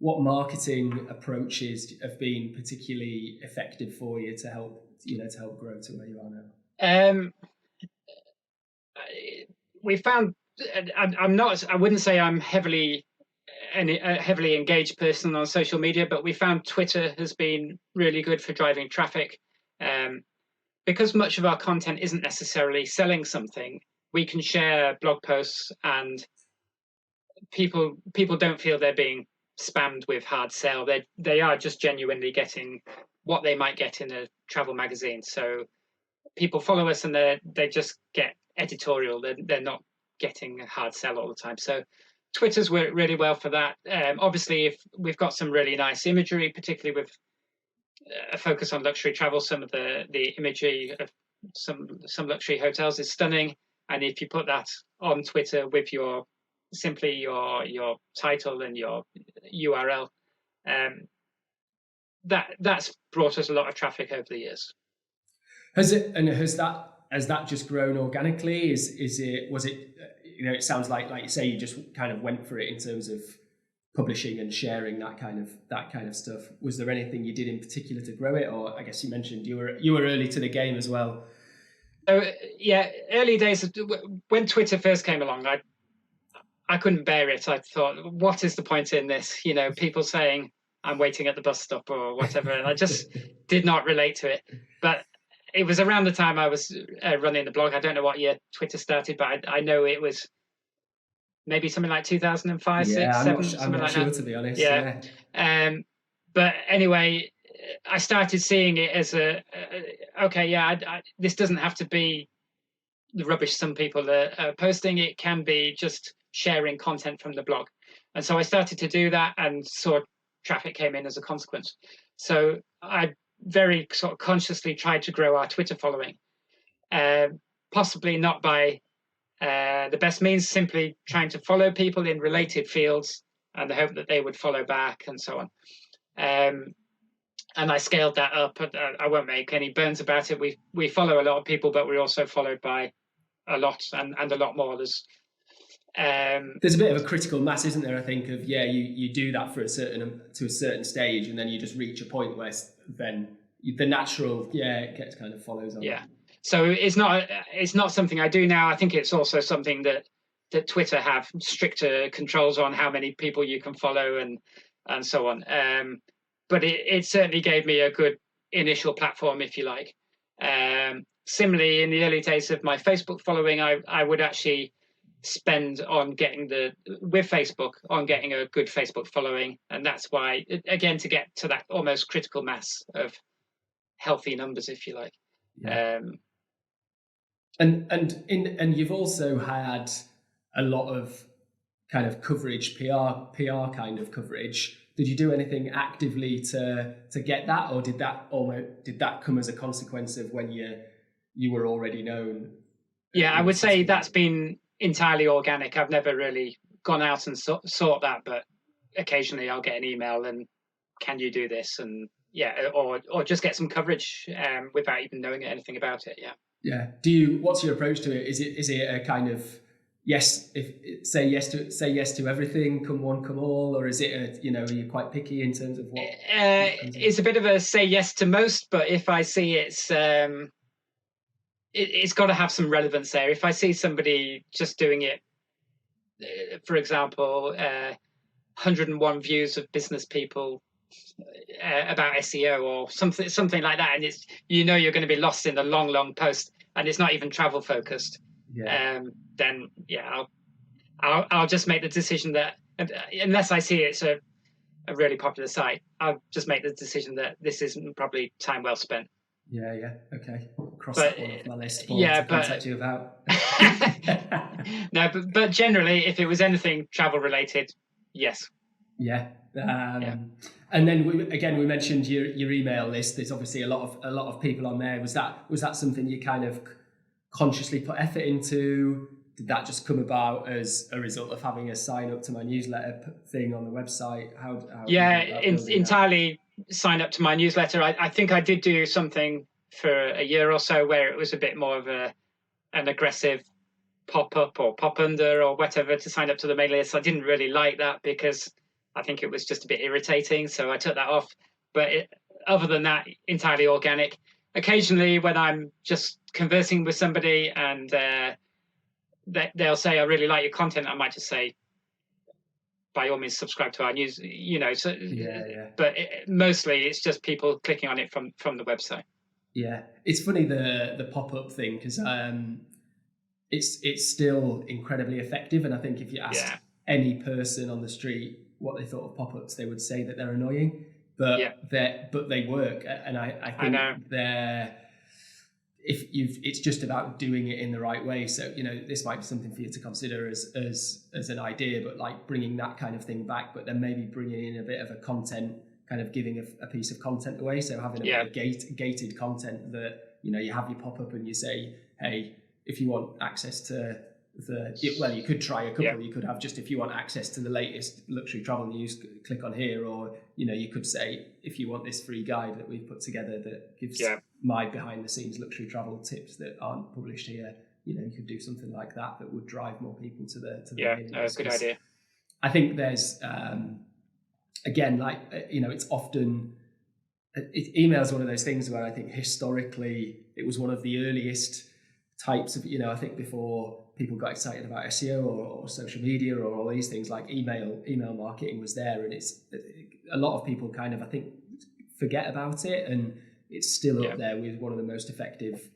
marketing approaches have been particularly effective for you to help grow to where you are now? We found I wouldn't say I'm a heavily engaged person on social media, but we found Twitter has been really good for driving traffic. Because much of our content isn't necessarily selling something, we can share blog posts and people don't feel they're being spammed with hard sell. They are just genuinely getting what they might get in a travel magazine. So people follow us and they just get editorial. They're not getting a hard sell all the time. So Twitter's worked really well for that. Obviously, if we've got some really nice imagery, particularly with a focus on luxury travel, some of the imagery of some luxury hotels is stunning. And if you put that on Twitter with your title and your URL, that's brought us a lot of traffic over the years. Has that just grown organically? Was it it sounds like you say you just kind of went for it in terms of publishing and sharing that kind of stuff. Was there anything you did in particular to grow it, or I guess you mentioned you were early to the game as well? So early days when Twitter first came along, I couldn't bear it. I thought, what is the point in this? People saying I'm waiting at the bus stop or whatever, and I just did not relate to it. But it was around the time I was running the blog. I don't know what year Twitter started, but I know it was maybe something like 2005, 6, 7, I'm not sure, that. To be honest. But anyway, I started seeing it as this doesn't have to be the rubbish some people are posting. It can be just sharing content from the blog. And so I started to do that and saw traffic came in as a consequence. So I very sort of consciously tried to grow our Twitter following, possibly not by the best means, simply trying to follow people in related fields and the hope that they would follow back and so on. I scaled that up. I won't make any bones about it. We follow a lot of people, but we're also followed by a lot and a lot more. There's a bit of a critical mass, isn't there? I think of you do that for a certain stage, and then you just reach a point where then the natural it gets kind of follows on. Yeah. So it's not something I do now. I think it's also something that Twitter have stricter controls on how many people you can follow and so on. But it certainly gave me a good initial platform, if you like. Similarly, in the early days of my Facebook following, I would actually spend on getting with Facebook on getting a good Facebook following, and that's why, again, to get to that almost critical mass of healthy numbers, if you like. Yeah. And you've also had a lot of kind of coverage, PR kind of coverage. Did you do anything actively to get that, or did that come as a consequence of when you were already known? Yeah, I would say that's been entirely organic. I've never really gone out and sought that, but occasionally I'll get an email and can you do this, and or just get some coverage without even knowing anything about it. Yeah. What's your approach to it? Is it a kind of say yes to everything, come one, come all, or is it are you quite picky in terms of what? It's a bit of a say yes to most, but if I see it's got to have some relevance there. If I see somebody just doing it, for example, 101 views of business people about SEO or something like that, and it's you're going to be lost in the long post, and it's not even travel focused. Then I'll just make the decision that unless I see it's a really popular site, I'll just make the decision that this isn't probably time well spent. Yeah. Okay. Cross that one off my list. To contact you about. No, but generally, if it was anything travel related, yes. Yeah. And then we mentioned your email list. There's obviously a lot of people on there. Was that something you kind of consciously put effort into? Did that just come about as a result of having a sign up to my newsletter thing on the website? How entirely sign up to my newsletter. I think I did do something for a year or so where it was a bit more of an aggressive pop up or pop under or whatever to sign up to the mailing list. I didn't really like that because I think it was just a bit irritating, so I took that off. But other than that, entirely organic. Occasionally, when I'm just conversing with somebody and they'll say, "I really like your content," I might just say, "By all means, subscribe to our news." So But mostly, it's just people clicking on it from the website. Yeah, it's funny the pop up thing because it's still incredibly effective, and I think if you asked any person on the street what they thought of pop ups, they would say that they're annoying, but they work, and I think they're. It's just about doing it in the right way. So this might be something for you to consider as an idea, but like bringing that kind of thing back, but then maybe bringing in a bit of a content, kind of giving a piece of content away. So having a gated content that you have your pop up and you say, hey, if you want access to you could try a couple. You could have just, if you want access to the latest luxury travel news, click on here, or you could say, if you want this free guide that we've put together that gives my behind the scenes luxury travel tips that aren't published here, you could do something like that would drive more people to the good idea. I think there's again, it's often email is one of those things where I think historically it was one of the earliest types of I think before people got excited about SEO or social media or all these things, like email marketing was there, and it's a lot of people kind of I think forget about it, and it's still up there with one of the most effective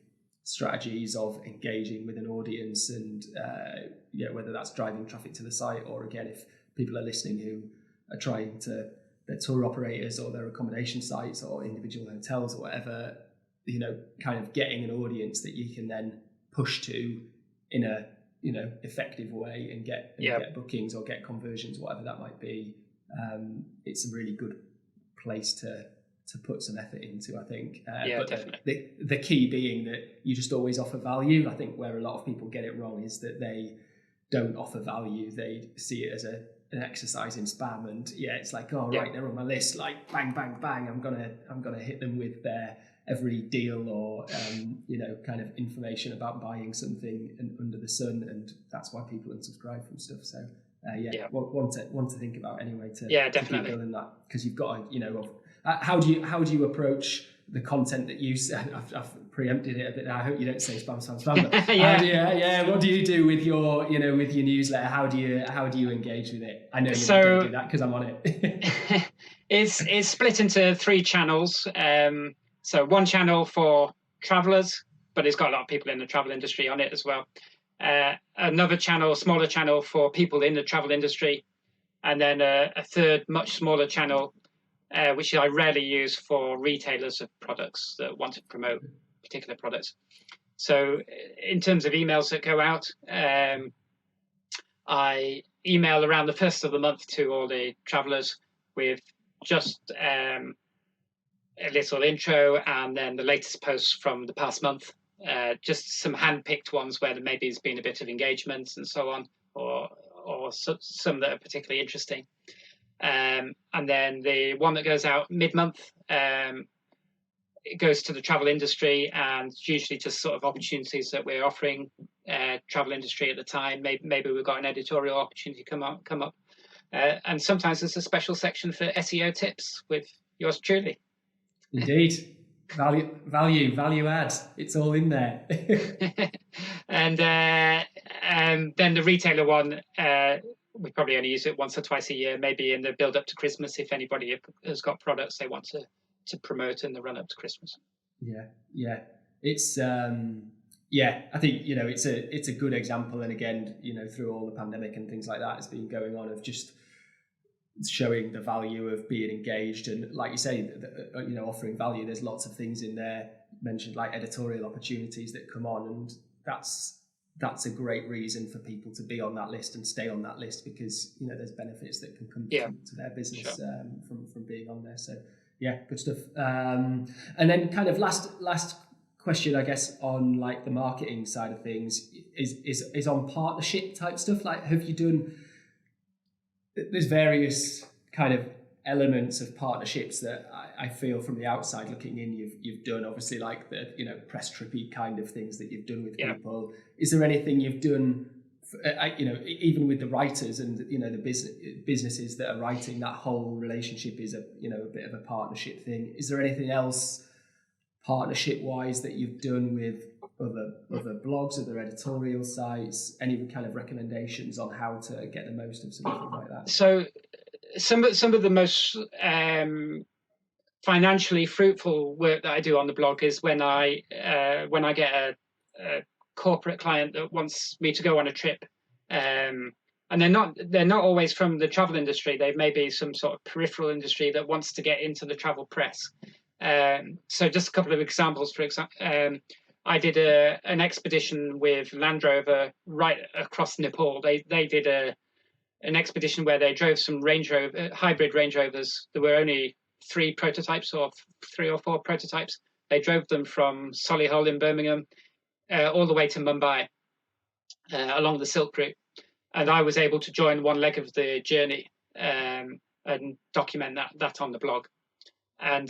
strategies of engaging with an audience, and whether that's driving traffic to the site, or again, if people are listening who are trying to, their tour operators or their accommodation sites or individual hotels or whatever, kind of getting an audience that you can then push to in a effective way and get bookings or get conversions, whatever that might be. It's a really good place to put some effort into, I think. But definitely. The key being that you just always offer value. I think where a lot of people get it wrong is that they don't offer value. They see it as an exercise in spam, and it's like, oh right, they're on my list, like bang bang bang, I'm gonna hit them with their every deal or kind of information about buying something under the sun, and that's why people unsubscribe from stuff. So one to think about anyway to keep building that, because you've got to, how do you approach the content that you said? I've preempted it a bit now. I hope you don't say spam. But what do you do with your with your newsletter? How do you engage with it? I know you don't do that because I'm on it. It's split into 3 channels. So one channel for travelers, but it's got a lot of people in the travel industry on it as well. Another channel, smaller channel for people in the travel industry, and then a third, much smaller channel, which I rarely use, for retailers of products that want to promote particular products. So in terms of emails that go out, I email around the first of the month to all the travelers with just a little intro, and then the latest posts from the past month, just some hand-picked ones where there maybe has been a bit of engagement and so on, or some that are particularly interesting. And then the one that goes out mid-month, it goes to the travel industry, and usually just sort of opportunities that we're offering travel industry at the time. Maybe we've got an editorial opportunity come up. And sometimes there's a special section for SEO tips with yours truly. Indeed. Value add. It's all in there. And then the retailer one, we probably only use it once or twice a year, maybe in the build up to Christmas, if anybody has got products they want to promote in the run up to Christmas. Yeah. It's I think it's a good example, and again, through all the pandemic and things like that has been going on, of just showing the value of being engaged, and like you say, offering value. There's lots of things in there mentioned, like editorial opportunities that come on, and that's a great reason for people to be on that list and stay on that list, because there's benefits that can come to their business from being on there. So good stuff. And then kind of last question, I guess, on like the marketing side of things is on partnership type stuff. Like, have you done? There's various kind of elements of partnerships that I feel from the outside looking in, you've done, obviously, like the press trippy kind of things that you've done with people. Is there anything you've done, even with the writers and the businesses that are writing? That whole relationship is a bit of a partnership thing. Is there anything else partnership wise that you've done with other blogs, other editorial sites? Any kind of recommendations on how to get the most of something like that? So some of the most financially fruitful work that I do on the blog is when I get a corporate client that wants me to go on a trip, and they're not always from the travel industry. They may be some sort of peripheral industry that wants to get into the travel press. So just a couple of examples. For example, I did an expedition with Land Rover right across Nepal. They did an expedition where they drove some hybrid Range Rovers. There were only 3 prototypes, or 3 or 4 prototypes. They drove them from Solihull in Birmingham all the way to Mumbai along the Silk Route, and I was able to join one leg of the journey and document that on the blog. And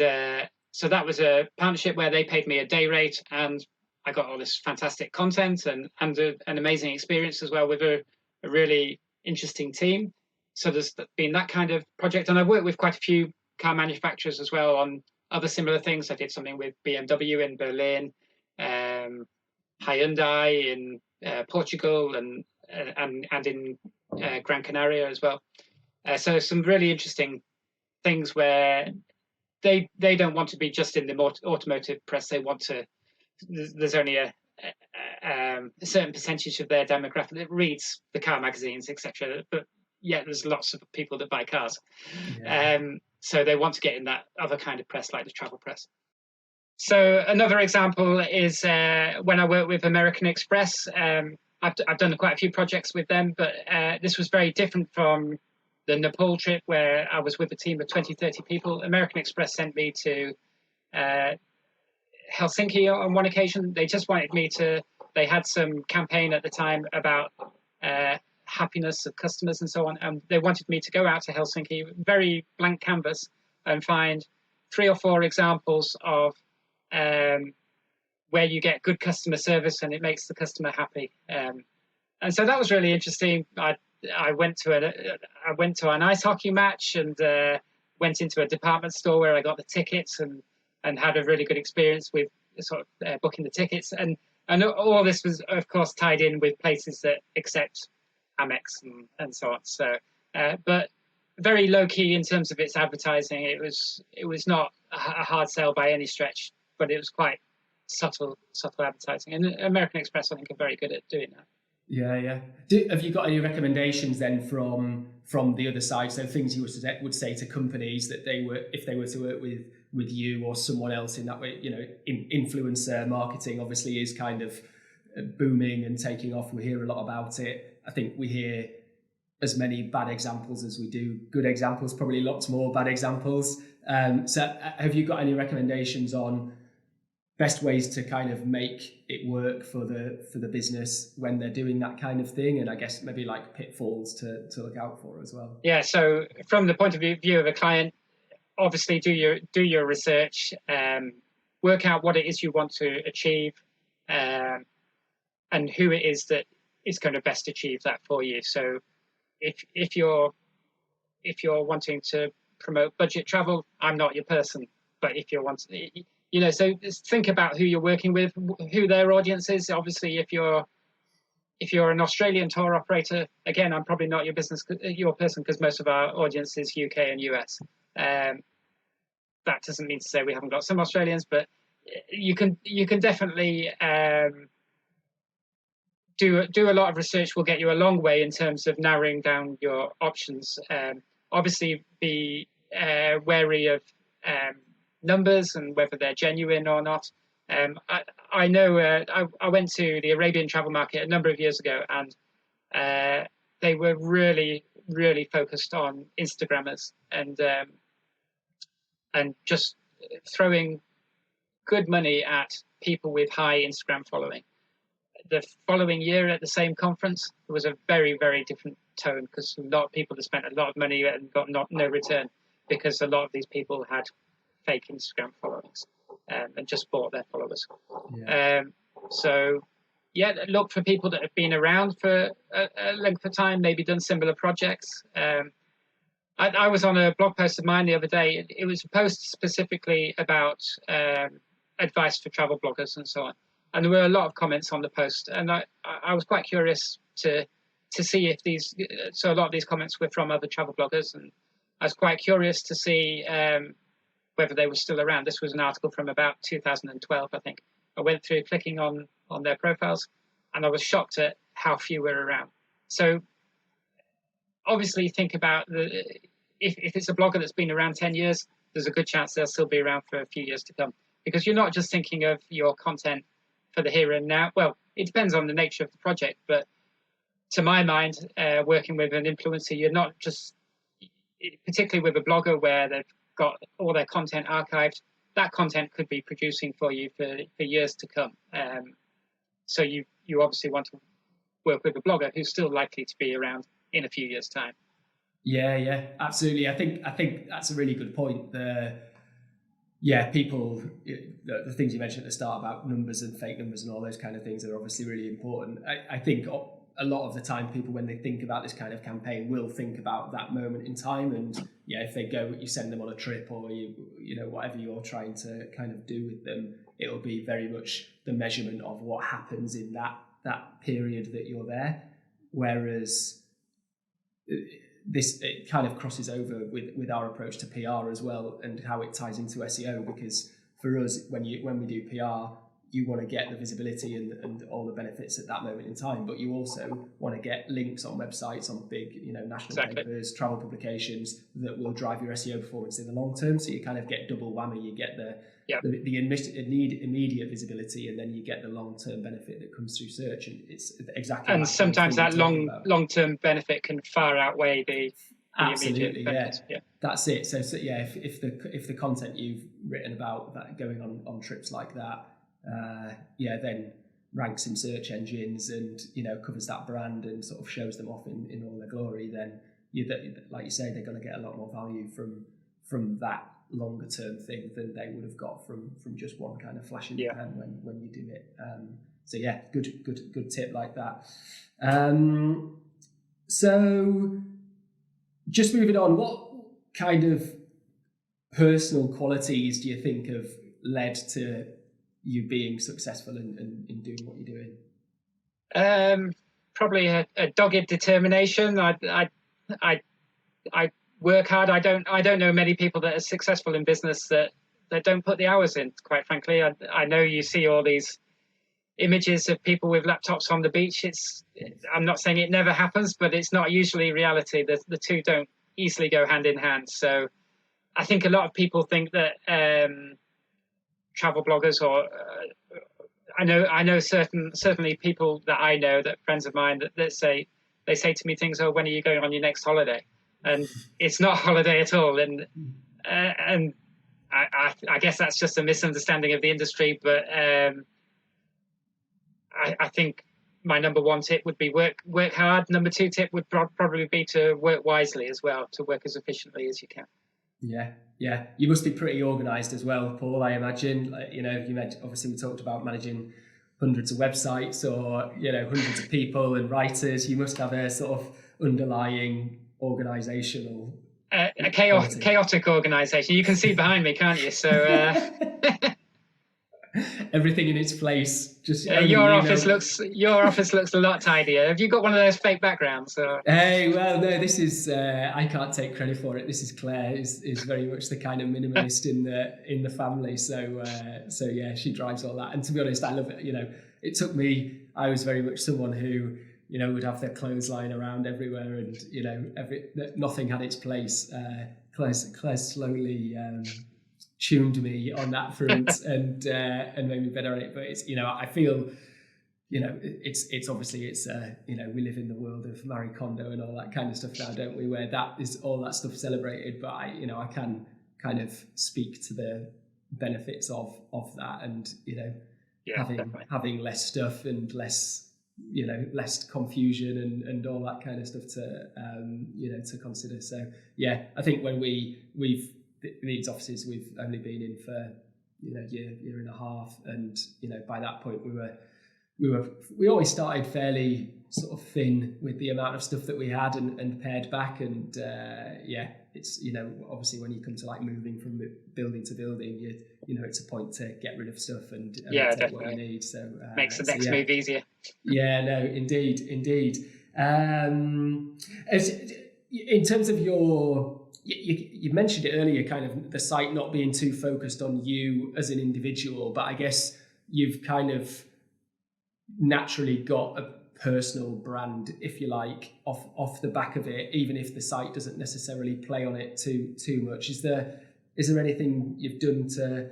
so that was a partnership where they paid me a day rate, and I got all this fantastic content and an amazing experience as well with a really interesting team. So there's been that kind of project, and I worked with quite a few car manufacturers as well on other similar things. I did something with BMW in Berlin, Hyundai in Portugal, and in Gran Canaria as well. So some really interesting things where they don't want to be just in the automotive press. They want to. There's only a certain percentage of their demographic that reads the car magazines, etc. But there's lots of people that buy cars. So they want to get in that other kind of press, like the travel press. So another example is when I work with American Express. I've done quite a few projects with them, but this was very different from the Nepal trip where I was with a team of 20-30 people. American Express sent me to Helsinki on one occasion. They just wanted me to. They had some campaign at the time about happiness of customers and so on. And they wanted me to go out to Helsinki, very blank canvas, and find 3 or 4 examples of where you get good customer service and it makes the customer happy. And so that was really interesting. I went to an ice hockey match and went into a department store where I got the tickets and had a really good experience with sort of booking the tickets. And all this was, of course, tied in with places that accept Amex and so on. So, but very low key in terms of its advertising. It was not a hard sell by any stretch, but it was quite subtle advertising. And American Express, I think, are very good at doing that. Yeah. Have you got any recommendations then from the other side? So things you would say to companies that if they were to work with you or someone else in that way, influencer marketing obviously is kind of booming and taking off. We hear a lot about it. I think we hear as many bad examples as we do good examples, probably lots more bad examples. So have you got any recommendations on best ways to kind of make it work for the business when they're doing that kind of thing, and I guess maybe like pitfalls to look out for as well? Yeah, so from the point of view of a client, obviously do your research, work out what it is you want to achieve, and who it is that is going to best achieve that for you. So if you're wanting to promote budget travel, I'm not your person. But if you're wanting, so just think about who you're working with, who their audience is. Obviously, if you're an Australian tour operator, again, I'm probably not your person, because most of our audience is UK and US. That doesn't mean to say we haven't got some Australians, but you can definitely do a lot of research. Will get you a long way in terms of narrowing down your options. Obviously, be wary of numbers and whether they're genuine or not. I know I went to the Arabian travel market a number of years ago, and they were really, really focused on Instagrammers and just throwing good money at people with high Instagram following. The following year at the same conference, it was a very, very different tone, because a lot of people had spent a lot of money and got no return, because a lot of these people had fake Instagram followings and just bought their followers. Yeah. Look for people that have been around for a length of time, maybe done similar projects. I was on a blog post of mine the other day. It was a post specifically about advice for travel bloggers and so on. And there were a lot of comments on the post. And I was quite curious to see if so a lot of these comments were from other travel bloggers. And I was quite curious to see whether they were still around. This was an article from about 2012, I think. I went through clicking on their profiles, and I was shocked at how few were around. So obviously think about if it's a blogger that's been around 10 years, there's a good chance they'll still be around for a few years to come, because you're not just thinking of your content for the here and now. Well, it depends on the nature of the project, but to my mind, working with an influencer, you're not just, particularly with a blogger where they've got all their content archived, that content could be producing for you for years to come. So you obviously want to work with a blogger who's still likely to be around in a few years' time. Yeah, absolutely. I think that's a really good point. People, the things you mentioned at the start about numbers and fake numbers and all those kind of things are obviously really important. I think a lot of the time people, when they think about this kind of campaign, will think about that moment in time. And if they go, you send them on a trip, or whatever you're trying to kind of do with them, it'll be very much the measurement of what happens in that period that you're there. Whereas it kind of crosses over with our approach to PR as well, and how it ties into SEO, because for us, when we do PR, you want to get the visibility and all the benefits at that moment in time, but you also want to get links on websites, on big national papers, travel publications that will drive your SEO performance in the long term. So you kind of get double whammy. You get the immediate visibility, and then you get the long term benefit that comes through search. And it's exactly. And sometimes that long term benefit can far outweigh the absolutely benefit. Yeah. That's it. So if the content you've written about that going on trips like that, then ranks in search engines and, you know, covers that brand and sort of shows them off in all their glory, then like you say, they're going to get a lot more value from that longer term thing than they would have got from just one kind of flash in the pan when you do it. So yeah, good tip like that. So just moving on, what kind of personal qualities do you think have led to you being successful in doing what you're doing? Probably a dogged determination. I work hard. I don't know many people that are successful in business that don't put the hours in, quite frankly. I know you see all these images of people with laptops on the beach. I'm not saying it never happens, but it's not usually reality. The two don't easily go hand in hand. So I think a lot of people think that travel bloggers or I know certainly people that I know, that friends of mine that say to me things, oh, when are you going on your next holiday? And it's not a holiday at all. And I guess that's just a misunderstanding of the industry. But I think my number one tip would be work hard. Number two tip would probably be to work wisely as well, to work as efficiently as you can. Yeah. You must be pretty organised as well, Paul, I imagine. Like, you know, obviously we talked about managing hundreds of websites or, you know, hundreds of people and writers. You must have a sort of underlying organisational a chaotic organisation. You can see behind me, can't you? So everything in its place. Just your office looks a lot tidier. Have you got one of those fake backgrounds? Or? Hey, well, no. This is I can't take credit for it. This is Claire. is very much the kind of minimalist in the family. So yeah, she drives all that. And to be honest, I love it. You know, it took me. I was very much someone who, you know, would have their clothes lying around everywhere, and you know, nothing had its place. Claire slowly tuned me on that front and made me better at it. But it's, you know, I feel, you know, it's obviously you know, we live in the world of Marie Kondo and all that kind of stuff now, don't we? Where that is all that stuff celebrated. But I can kind of speak to the benefits of that, and you know, having less stuff and less, you know, less confusion and all that kind of stuff to you know, to consider. So yeah, I think when we've these offices we've only been in for, you know, year and a half, and you know, by that point we always started fairly sort of thin with the amount of stuff that we had and pared back, and yeah, it's, you know, obviously when you come to like moving from building to building, you know, it's a point to get rid of stuff and take definitely what you need. So makes the next move easier. Yeah, no, indeed. As in terms of your, you mentioned it earlier, kind of the site not being too focused on you as an individual, but I guess you've kind of naturally got a personal brand, if you like, off the back of it, even if the site doesn't necessarily play on it too much. Is there anything you've done to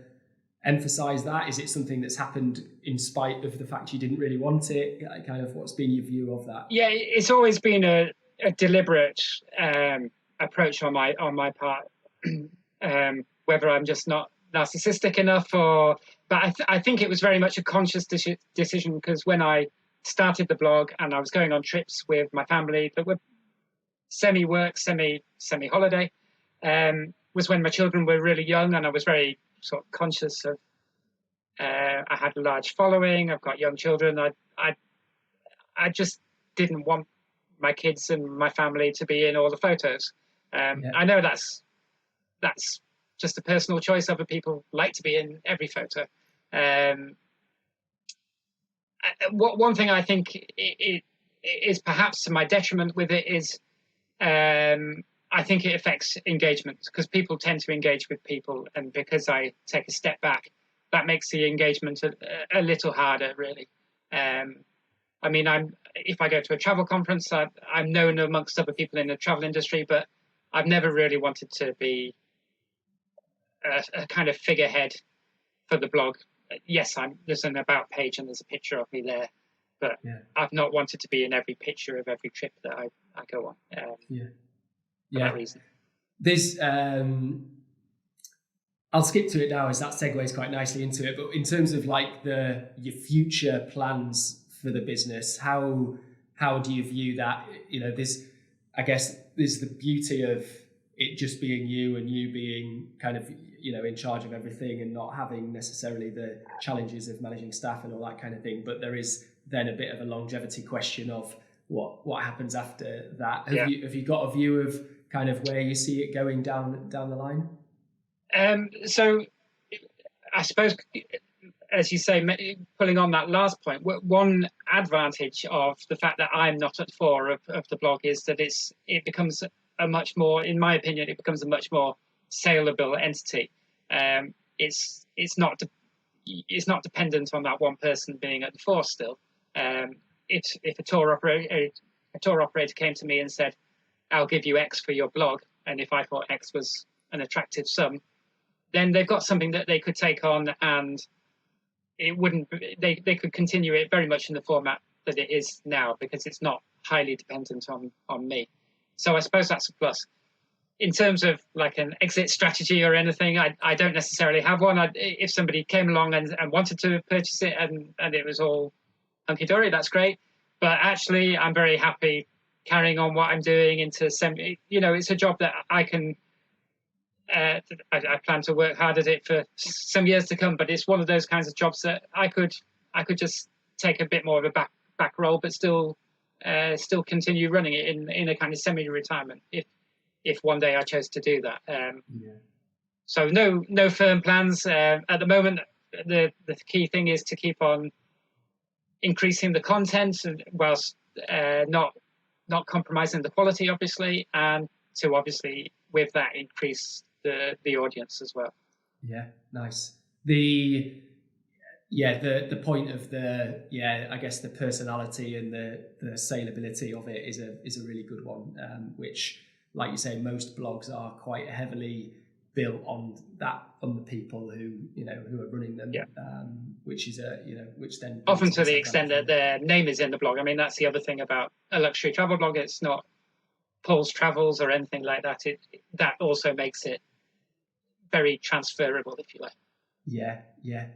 emphasize that? Is it something that's happened in spite of the fact you didn't really want it? Kind of, what's been your view of that? Yeah, it's always been a deliberate approach on my part, whether I'm just not narcissistic enough, but I think it was very much a conscious decision, because when I started the blog and I was going on trips with my family that were semi-work, semi-holiday, was when my children were really young, and I was very sort of conscious of, I had a large following, I've got young children, I just didn't want my kids and my family to be in all the photos. I know that's just a personal choice. Other people like to be in every photo. One thing I think it is perhaps to my detriment with it is, I think it affects engagement, because people tend to engage with people, and because I take a step back, that makes the engagement a little harder, really. I mean, if I go to a travel conference, I'm known amongst other people in the travel industry, but I've never really wanted to be a kind of figurehead for the blog. Yes, there's an about page and there's a picture of me there, but I've not wanted to be in every picture of every trip that I go on. For that reason. There's I'll skip to it now, as that segues quite nicely into it. But in terms of like your future plans for the business, how do you view that? You know, I guess there's the beauty of it just being you and you being kind of, you know, in charge of everything and not having necessarily the challenges of managing staff and all that kind of thing. But there is then a bit of a longevity question of what happens after that. Have you got a view of kind of where you see it going down the line? So I suppose, as you say, pulling on that last point, one advantage of the fact that I'm not at the fore of the blog is that it becomes a much more, in my opinion, it becomes a much more saleable entity. It's not dependent on that one person being at the fore still. If a tour operator came to me and said, "I'll give you X for your blog," and if I thought X was an attractive sum, then they've got something that they could take on, and it wouldn't. They could continue it very much in the format that it is now, because it's not highly dependent on me. So I suppose that's a plus. In terms of like an exit strategy or anything, I don't necessarily have one. If somebody came along and wanted to purchase it and it was all hunky-dory, that's great. But actually, I'm very happy carrying on what I'm doing into it's a job that I can. I plan to work hard at it for some years to come, but it's one of those kinds of jobs that I could just take a bit more of a back role, but still continue running it in a kind of semi-retirement if one day I chose to do that. So no firm plans at the moment. The key thing is to keep on increasing the content, whilst not compromising the quality, obviously, and to obviously with that increase the audience as well. Yeah, nice. The point of I guess the personality and the saleability of it is a really good one, which, like you say, most blogs are quite heavily built on the people who are running them, which is which then often to the extent that their name is in the blog. I mean, that's the other thing about a luxury travel blog. It's not Paul's Travels or anything like that. That also makes it very transferable, if you like. Yeah,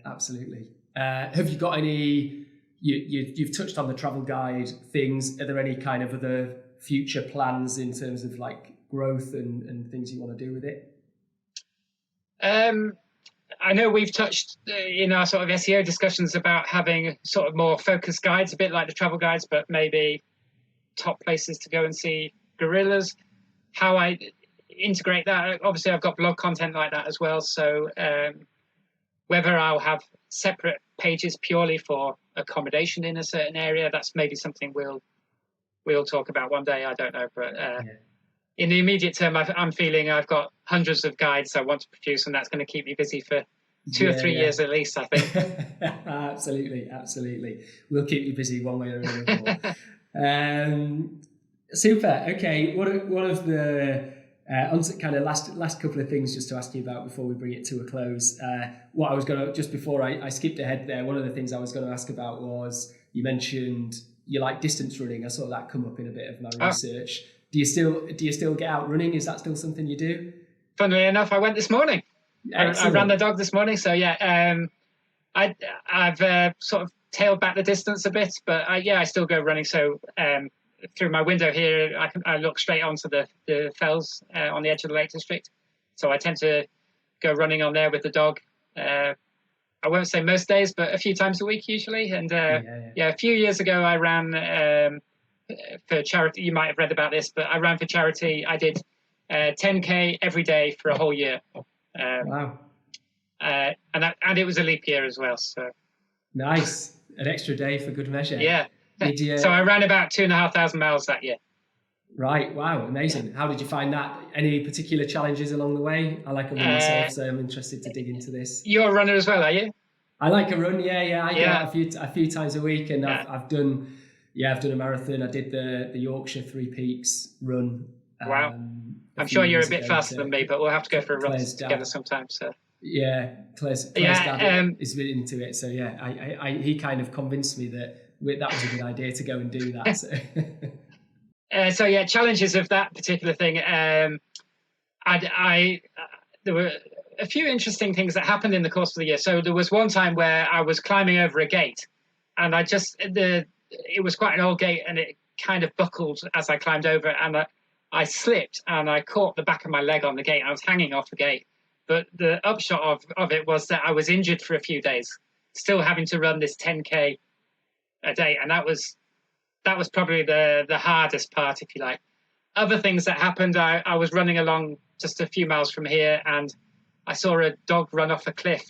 absolutely. Have you got any? You've touched on the travel guide things. Are there any kind of other future plans in terms of like growth and things you want to do with it? I know we've touched in our sort of SEO discussions about having sort of more focused guides, a bit like the travel guides, but maybe top places to go and see gorillas. How I integrate that, obviously I've got blog content like that as well, so whether I'll have separate pages purely for accommodation in a certain area, that's maybe something we'll talk about one day. I don't know, but in the immediate term, I'm feeling I've got hundreds of guides I want to produce, and that's going to keep me busy for 2 or 3 years at least, I think. Absolutely. We'll keep you busy one way or another. Super. Okay. One of the kind of last couple of things just to ask you about before we bring it to a close. What I was going to, just before I skipped ahead there, one of the things I was going to ask about was, you mentioned you like distance running. I saw that come up in a bit of my research. Do you still get out running? Is that still something you do? Funnily enough, I went this morning. I ran the dog this morning. So yeah, I've sort of tailed back the distance a bit, but I still go running. So through my window here, I look straight onto the fells on the edge of the Lake District. So I tend to go running on there with the dog. I won't say most days, but a few times a week usually. And a few years ago I ran for charity. You might have read about this, but I ran for charity. I did 10K every day for a whole year. Wow. And it was a leap year as well. So nice. An extra day for good measure. Yeah. So I ran about 2,500 miles that year. Right. Wow. Amazing. How did you find that? Any particular challenges along the way? I like a run myself, so I'm interested to dig into this. You're a runner as well, are you? I like a run. Yeah. I go out a few times a week, and I've done a marathon. I did the Yorkshire Three Peaks run. Wow. I'm sure you're a bit faster than me, but we'll have to go for a run together sometime. So. Yeah, Claire's dad is really into it. So he kind of convinced me that was a good idea to go and do that. So. Challenges of that particular thing. There were a few interesting things that happened in the course of the year. So there was one time where I was climbing over a gate, and it was quite an old gate, and it kind of buckled as I climbed over, and I slipped and I caught the back of my leg on the gate. I was hanging off the gate. But the upshot of it was that I was injured for a few days, still having to run this 10K a day. And that was probably the hardest part, if you like. Other things that happened, I was running along just a few miles from here, and I saw a dog run off a cliff.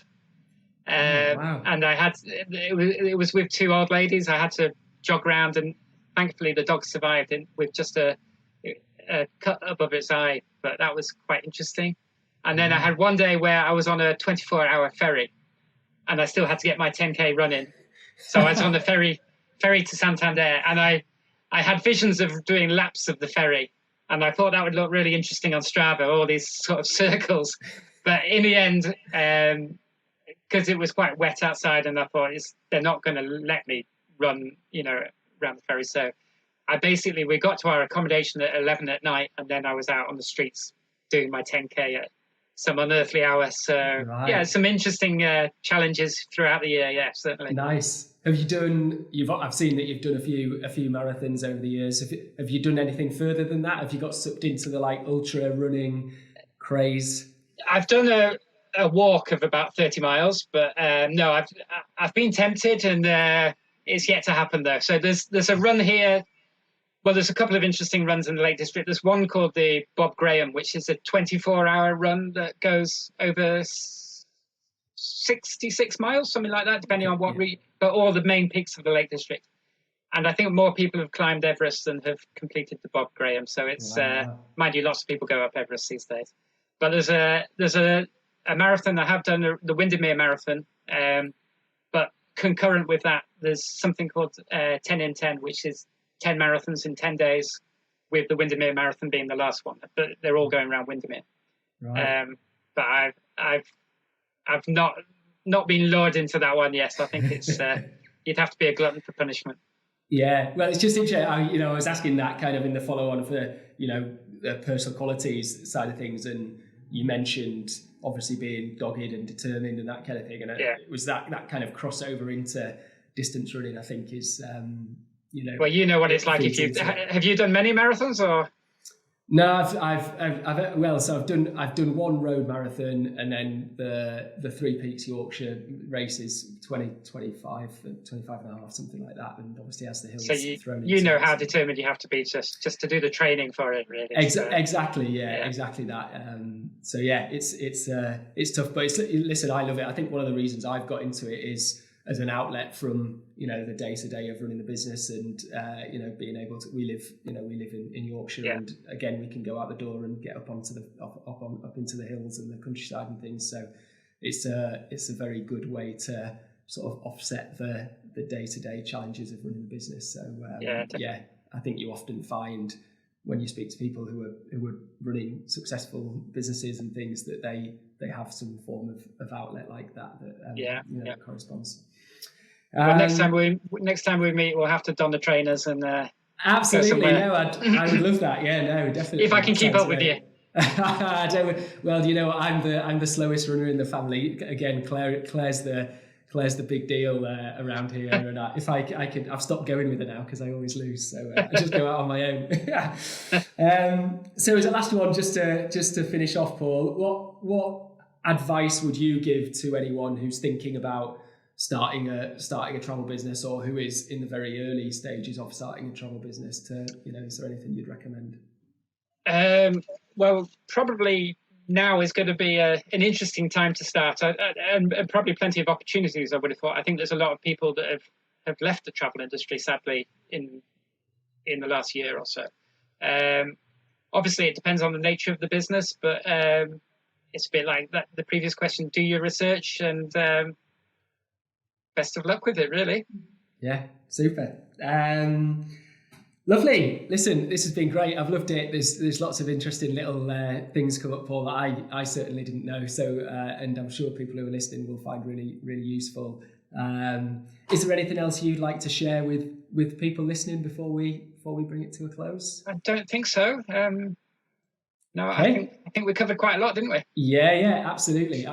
Wow. And it was with two old ladies. I had to jog around, and thankfully the dog survived with just a cut above its eye. But that was quite interesting. And then I had one day where I was on a 24-hour ferry, and I still had to get my 10K running. So I was on the ferry to Santander, and I had visions of doing laps of the ferry, and I thought that would look really interesting on Strava, all these sort of circles. But in the end, because it was quite wet outside, and I thought they're not going to let me run, around the ferry. So we got to our accommodation at 11 at night, and then I was out on the streets doing my 10K at some unearthly hour. So yeah, some interesting challenges throughout the year. Yeah, certainly. Nice. Have you done? I've seen that you've done a few marathons over the years. Have you done anything further than that? Have you got sucked into the ultra running craze? I've done a walk of about 30 miles, but no, I've been tempted, and it's yet to happen though. So there's a run here. Well, there's a couple of interesting runs in the Lake District. There's one called the Bob Graham, which is a 24-hour run that goes over 66 miles, something like that, depending on what route, but all the main peaks of the Lake District. And I think more people have climbed Everest than have completed the Bob Graham. So it's, mind you, lots of people go up Everest these days. But there's a marathon I have done, the Windermere Marathon. But concurrent with that, there's something called 10 in 10, which is 10 marathons in 10 days, with the Windermere Marathon being the last one. But they're all going around Windermere. Right. But I've not been lured into that one yet. I think it's you'd have to be a glutton for punishment. Yeah, well, it's just interesting. I was asking that kind of in the follow-on for the personal qualities side of things, and you mentioned obviously being dogged and determined and that kind of thing, and it was that kind of crossover into distance running. I think is Well, you know what it's like. Have you done many marathons or? No, I've done one road marathon, and then the Three Peaks Yorkshire races 25 and a half, something like that, and obviously as the hills. So you know how determined you have to be just to do the training for it, really. Exactly, exactly that. So yeah, it's tough, but listen, I love it. I think one of the reasons I've got into it is as an outlet from the day-to-day of running the business, and being able to we live in Yorkshire, and again we can go out the door and get up into the hills and the countryside and things. So it's a very good way to sort of offset the day-to-day challenges of running the business. So I think you often find when you speak to people who are running successful businesses and things that they have some form of outlet like that that corresponds. Well, next time we meet, we'll have to don the trainers and absolutely. No, I would love that. Yeah, no, definitely. If I can keep up with you. Well, I'm the slowest runner in the family. Again, Claire's the big deal around here, and I've stopped going with her now because I always lose, so I just go out on my own. So as a last one, just to finish off, Paul, what advice would you give to anyone who's thinking about starting a travel business, or who is in the very early stages of starting a travel business? Is there anything you'd recommend? Well, probably now is going to be an interesting time to start, and probably plenty of opportunities, I would have thought. I think there's a lot of people that have left the travel industry, sadly, in the last year or so. Obviously, it depends on the nature of the business, but it's a bit like the previous question: do your research, and best of luck with it, really. Yeah, super. Lovely. Listen, this has been great. I've loved it. There's lots of interesting little things come up, Paul, that I certainly didn't know. So, and I'm sure people who are listening will find really, really useful. Is there anything else you'd like to share with people listening before we bring it to a close? I don't think so. No, Okay. I think we covered quite a lot, didn't we? Yeah, absolutely.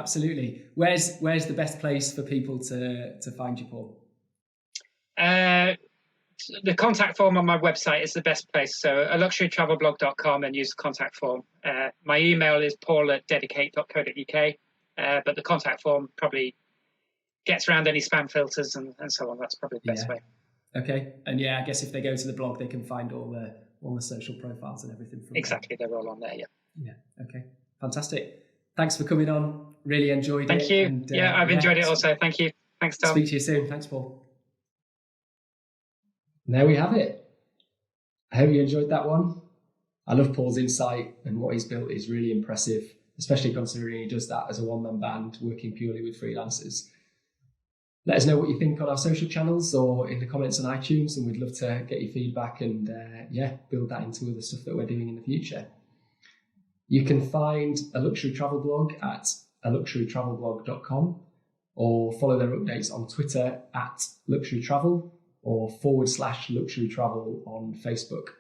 Where's the best place for people to find you, Paul? The contact form on my website is the best place. So luxurytravelblog.com and use the contact form. My email is paul@dedicate.co.uk, but the contact form probably gets around any spam filters and so on. That's probably the best way. Okay. And I guess if they go to the blog, they can find all the social profiles and everything from Exactly. They're all on there. Yeah. Okay. Fantastic. Thanks for coming on. Really enjoyed it. Thank you. And, I've enjoyed it also. Thank you. Thanks, Tom. Speak to you soon. Thanks, Paul. And there we have it. I hope you enjoyed that one. I love Paul's insight, and what he's built is really impressive, especially considering he does that as a one-man band working purely with freelancers. Let us know what you think on our social channels or in the comments on iTunes, and we'd love to get your feedback and build that into other stuff that we're doing in the future. You can find a luxury travel blog at luxurytravelblog.com or follow their updates on Twitter at luxurytravel or /luxurytravel on Facebook.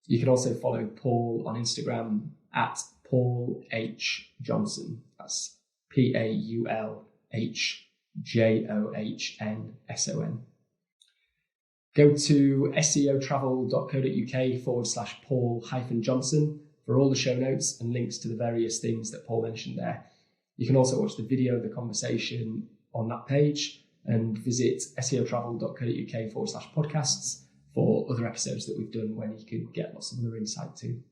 You can also follow Paul on Instagram at Paul H. Johnson. That's PaulHJohnson. Go to seotravel.co.uk /Paul-Johnson for all the show notes and links to the various things that Paul mentioned there. You can also watch the video of the conversation on that page and visit seotravel.co.uk /podcasts for other episodes that we've done when you can get lots of other insight too.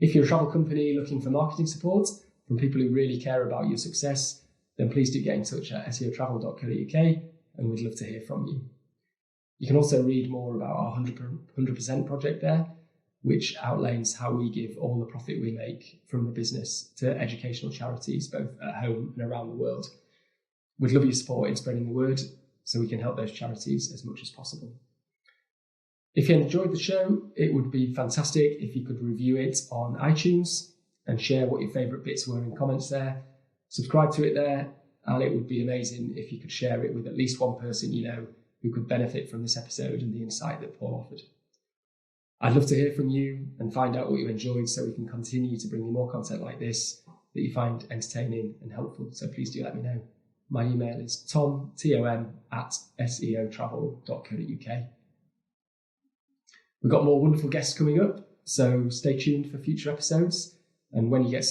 If you're a travel company looking for marketing support from people who really care about your success, then please do get in touch at seotravel.co.uk and we'd love to hear from you. You can also read more about our 100% project there, which outlines how we give all the profit we make from the business to educational charities, both at home and around the world. We'd love your support in spreading the word so we can help those charities as much as possible. If you enjoyed the show, it would be fantastic if you could review it on iTunes and share what your favourite bits were in comments there. Subscribe to it there, and it would be amazing if you could share it with at least one person you know who could benefit from this episode and the insight that Paul offered. I'd love to hear from you and find out what you enjoyed so we can continue to bring you more content like this that you find entertaining and helpful. So please do let me know. My email is tom@seotravel.co.uk. We've got more wonderful guests coming up, so stay tuned for future episodes. And when you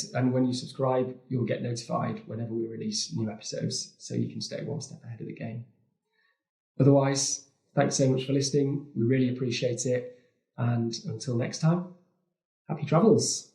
subscribe, you'll get notified whenever we release new episodes, so you can stay one step ahead of the game. Otherwise, thanks so much for listening. We really appreciate it. And until next time, happy travels.